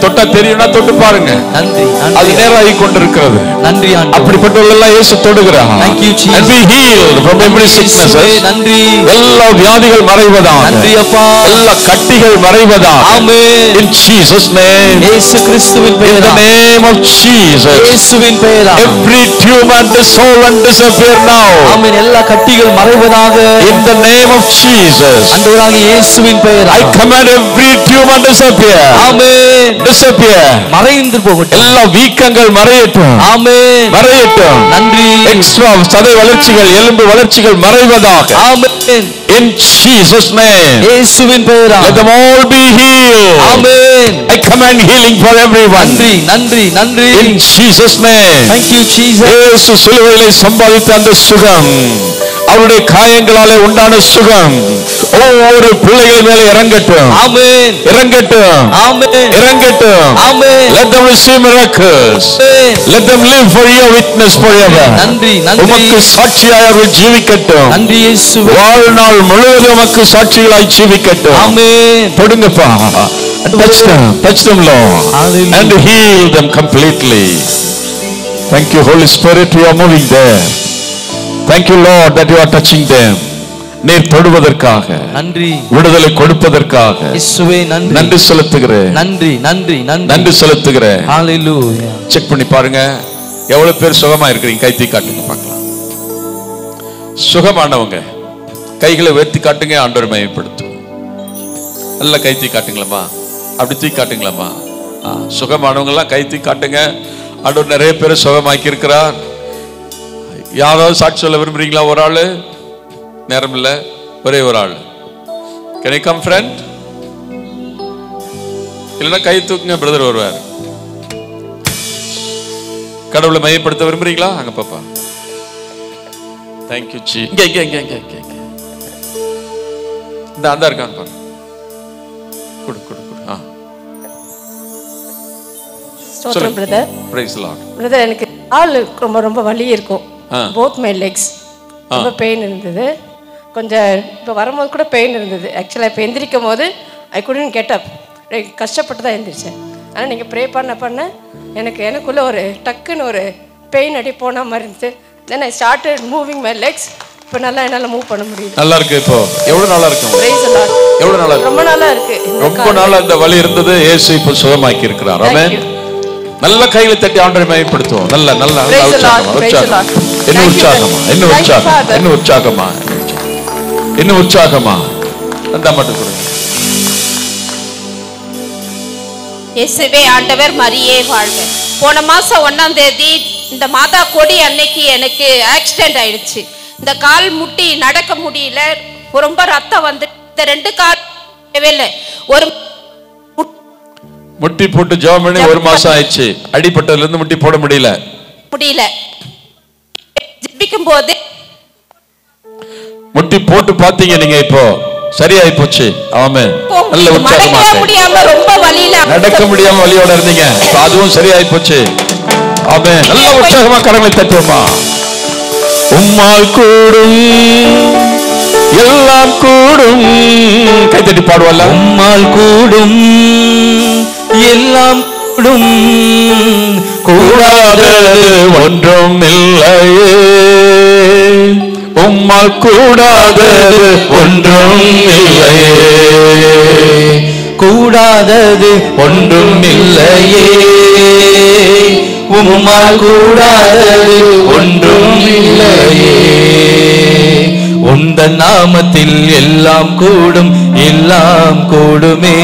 தொட்டா தெரியும்னா தொட்டு பாருங்க. நன்றி. அது நேராகி கொண்டிருக்கிறது. நன்றி ஆண்டவரே. அப்படிப்பட்டவர்களெல்லாம் இயேசு தொடுகிறார். Thank you Jesus. And be healed from every sickness. நன்றி. எல்லா வியாதிகள் மறைவதாக. நன்றி அப்பா. எல்லா கட்டிகள் மறைவதாக. ஆமென். In Jesus name. இயேசு கிறிஸ்துவின் பெயரால். In the name of Jesus. இயேசுவின் பெயரால். Every tumor dissolve and disappear now. ஆமென். எல்லா கட்டிகள் மறைவதாக. In the name of Jesus. ஆண்டவராகிய இயேசுவின் பெயரால். I command every tumor disappear. Amen. disappear. மறைந்து போகட்டும். எல்லா வீக்கங்கள் மறையட்டும். ஆமென். மறையட்டும். நன்றி. எக்ஸ்ட்ரா சதை வளர்ச்சிகள், எலும்பு வளர்ச்சிகள் மறைவதாக. ஆமென். In Jesus name. இயேசுவின் பெயரால். Let them all be healed. Amen. Amen. I command healing for everyone. நன்றி. In Jesus name. Thank you Jesus. இயேசு சிலுவையிலே சம்பாதித்த அந்த சுகம், அவருடைய காயங்களாலே உண்டான சுகம் ஒவ்வொரு பிள்ளைகள் மேலே இறங்கட்டும். Amen. இறங்கட்டும். Amen. இறங்கட்டும். Amen. Let them receive miracles. Amen. Let them live for your witness forever. நன்றி. உமக்கு சாட்சியாய் அவர்கள் ஜீவிக்கட்டும். நன்றி இயேசுவே. வாழ்நாள் முழுவதும் உமக்கு சாட்சிகளாய் ஜீவிக்கட்டும். Amen. தொடுங்கப்பா. Touch them Lord. Hallelujah. And heal them completely. Thank you Holy Spirit, you are moving there. Thank you Lord that you are touching them. நீர் தொடுவதற்காக, நன்றி, விடுதலை கொடுப்பதற்காக இயேசுவே நன்றி. நன்றி செலுத்துகிறேன். நன்றி செலுத்துகிறேன். ஹalleluya. செக் பண்ணி பாருங்க எவ்வளவு பேர் சுகமா இருக்கிறீங்க. கை தூக்கி காட்டுங்க பார்க்கலாம். சுகமானவங்க கைகளை உயர்த்தி காட்டுங்க. ஆண்டவரை மகிமைப்படுத்தும். நல்ல கை தூக்கி காட்டுங்களம்மா. அப்படி தூக்கி காட்டுங்களம்மா. சுகமானவங்க எல்லாம் கை தூக்கி காட்டுங்க. ஆண்டவர் நிறைய பேர் சுகமாக்கி இருக்கிறார். யாராவது சாட்சி சொல்ல விரும்புறீங்களா? ஒரு ஆளு, நேரம் இல்ல, ஒரே ஒரு ஆள். Can you come friend? இல்லைன்னா கை தூக்குங்க, பிரதர் வருவார். கடவுளை மையப்படுத்த விரும்புறீங்களா? அங்க பாப்பா. Thank you G. இங்க இந்த அந்த இருக்காங்க பாருங்க. குடு. ஸ்தோத்திரம் brother. Praise the Lord. Brother, எனக்கு கால் ரொம்ப வலி இருக்கும். both my legs ரொம்ப பெயின் இருந்தது. கொஞ்சம் இப்போ வரும்போது கூட பெயின் இருந்தது. ஆக்சுவலாக இப்போ எந்திரிக்கும் போது ஐ couldn't get up. கஷ்டப்பட்டு தான் எந்திரிச்சேன். ஆனால் நீங்கள் ப்ரே பண்ண எனக்குள்ளே ஒரு டக்குன்னு ஒரு பெயின் அடி போன மாதிரி இருந்துச்சு. Then I started moving my legs. இப்போ நல்லா என்னால் மூவ் பண்ண முடியுது. நல்லா இருக்கு. இப்போ எவ்வளவு நாளா இருக்கு? Price the Lord. எவ்வளவு நாளா இருக்கு? ரொம்ப நாளா இருக்கு. ரொம்ப நாளா இந்த வலி இருந்தது. இயேசு இப்போ சுகமாக்கி இருக்கிறார். ஆமென். நல்ல கையில தட்டி ஆண்டவரை மகிமைப்படுத்துவோம். நல்ல உற்சாகமா அந்த மட்டும் கொடுங்க. இயேசுவே ஆண்டவர், மரியே வாழ்க. போன மாசம் 1ஆம் தேதி இந்த மாதா கொடி அன்னைக்கு எனக்கு ஆக்சிடென்ட் ஆயிடுச்சு. இந்த கால் முட்டி நடக்க முடியல. ரொம்ப ரத்தம் வந்து இந்த 2 கால் இல்லை. ஒரு முட்டி போட்டு ஜெபம் பண்ணி 1 மாசம் ஆயிடுச்சு. அடிபட்டதுல இருந்து முட்டி போட முடியல. ஜெபிக்கும் போது முட்டி போட்டு பாத்தீங்க நீங்க, இப்போ சரியாயி போச்சு. ஆமென். நல்ல உற்சாகமா முடியாம ரொம்ப வலியில நடக்க முடியாம வலியோட இருந்தீங்க. அதுவும் சரியாயி போச்சு. ஆமென். நல்ல உற்சாகமா கரங்களை தட்டுவோமா. உம்மால் கூடும் எல்லாம் கூடும். கை தட்டி பாடுவல்ல. உம்மால் கூடும் எல்லாம் கூடும், கூடாதது ஒன்றும் இல்லையே. உம்மால் கூடாதது ஒன்றும் இல்லையே. கூடாதது ஒன்றும் இல்லையே. உம்மால் கூடாதது ஒன்றும் இல்லையே. உந்த நாமத்தில் எல்லாம் கூடும், எல்லாம் கூடுமே.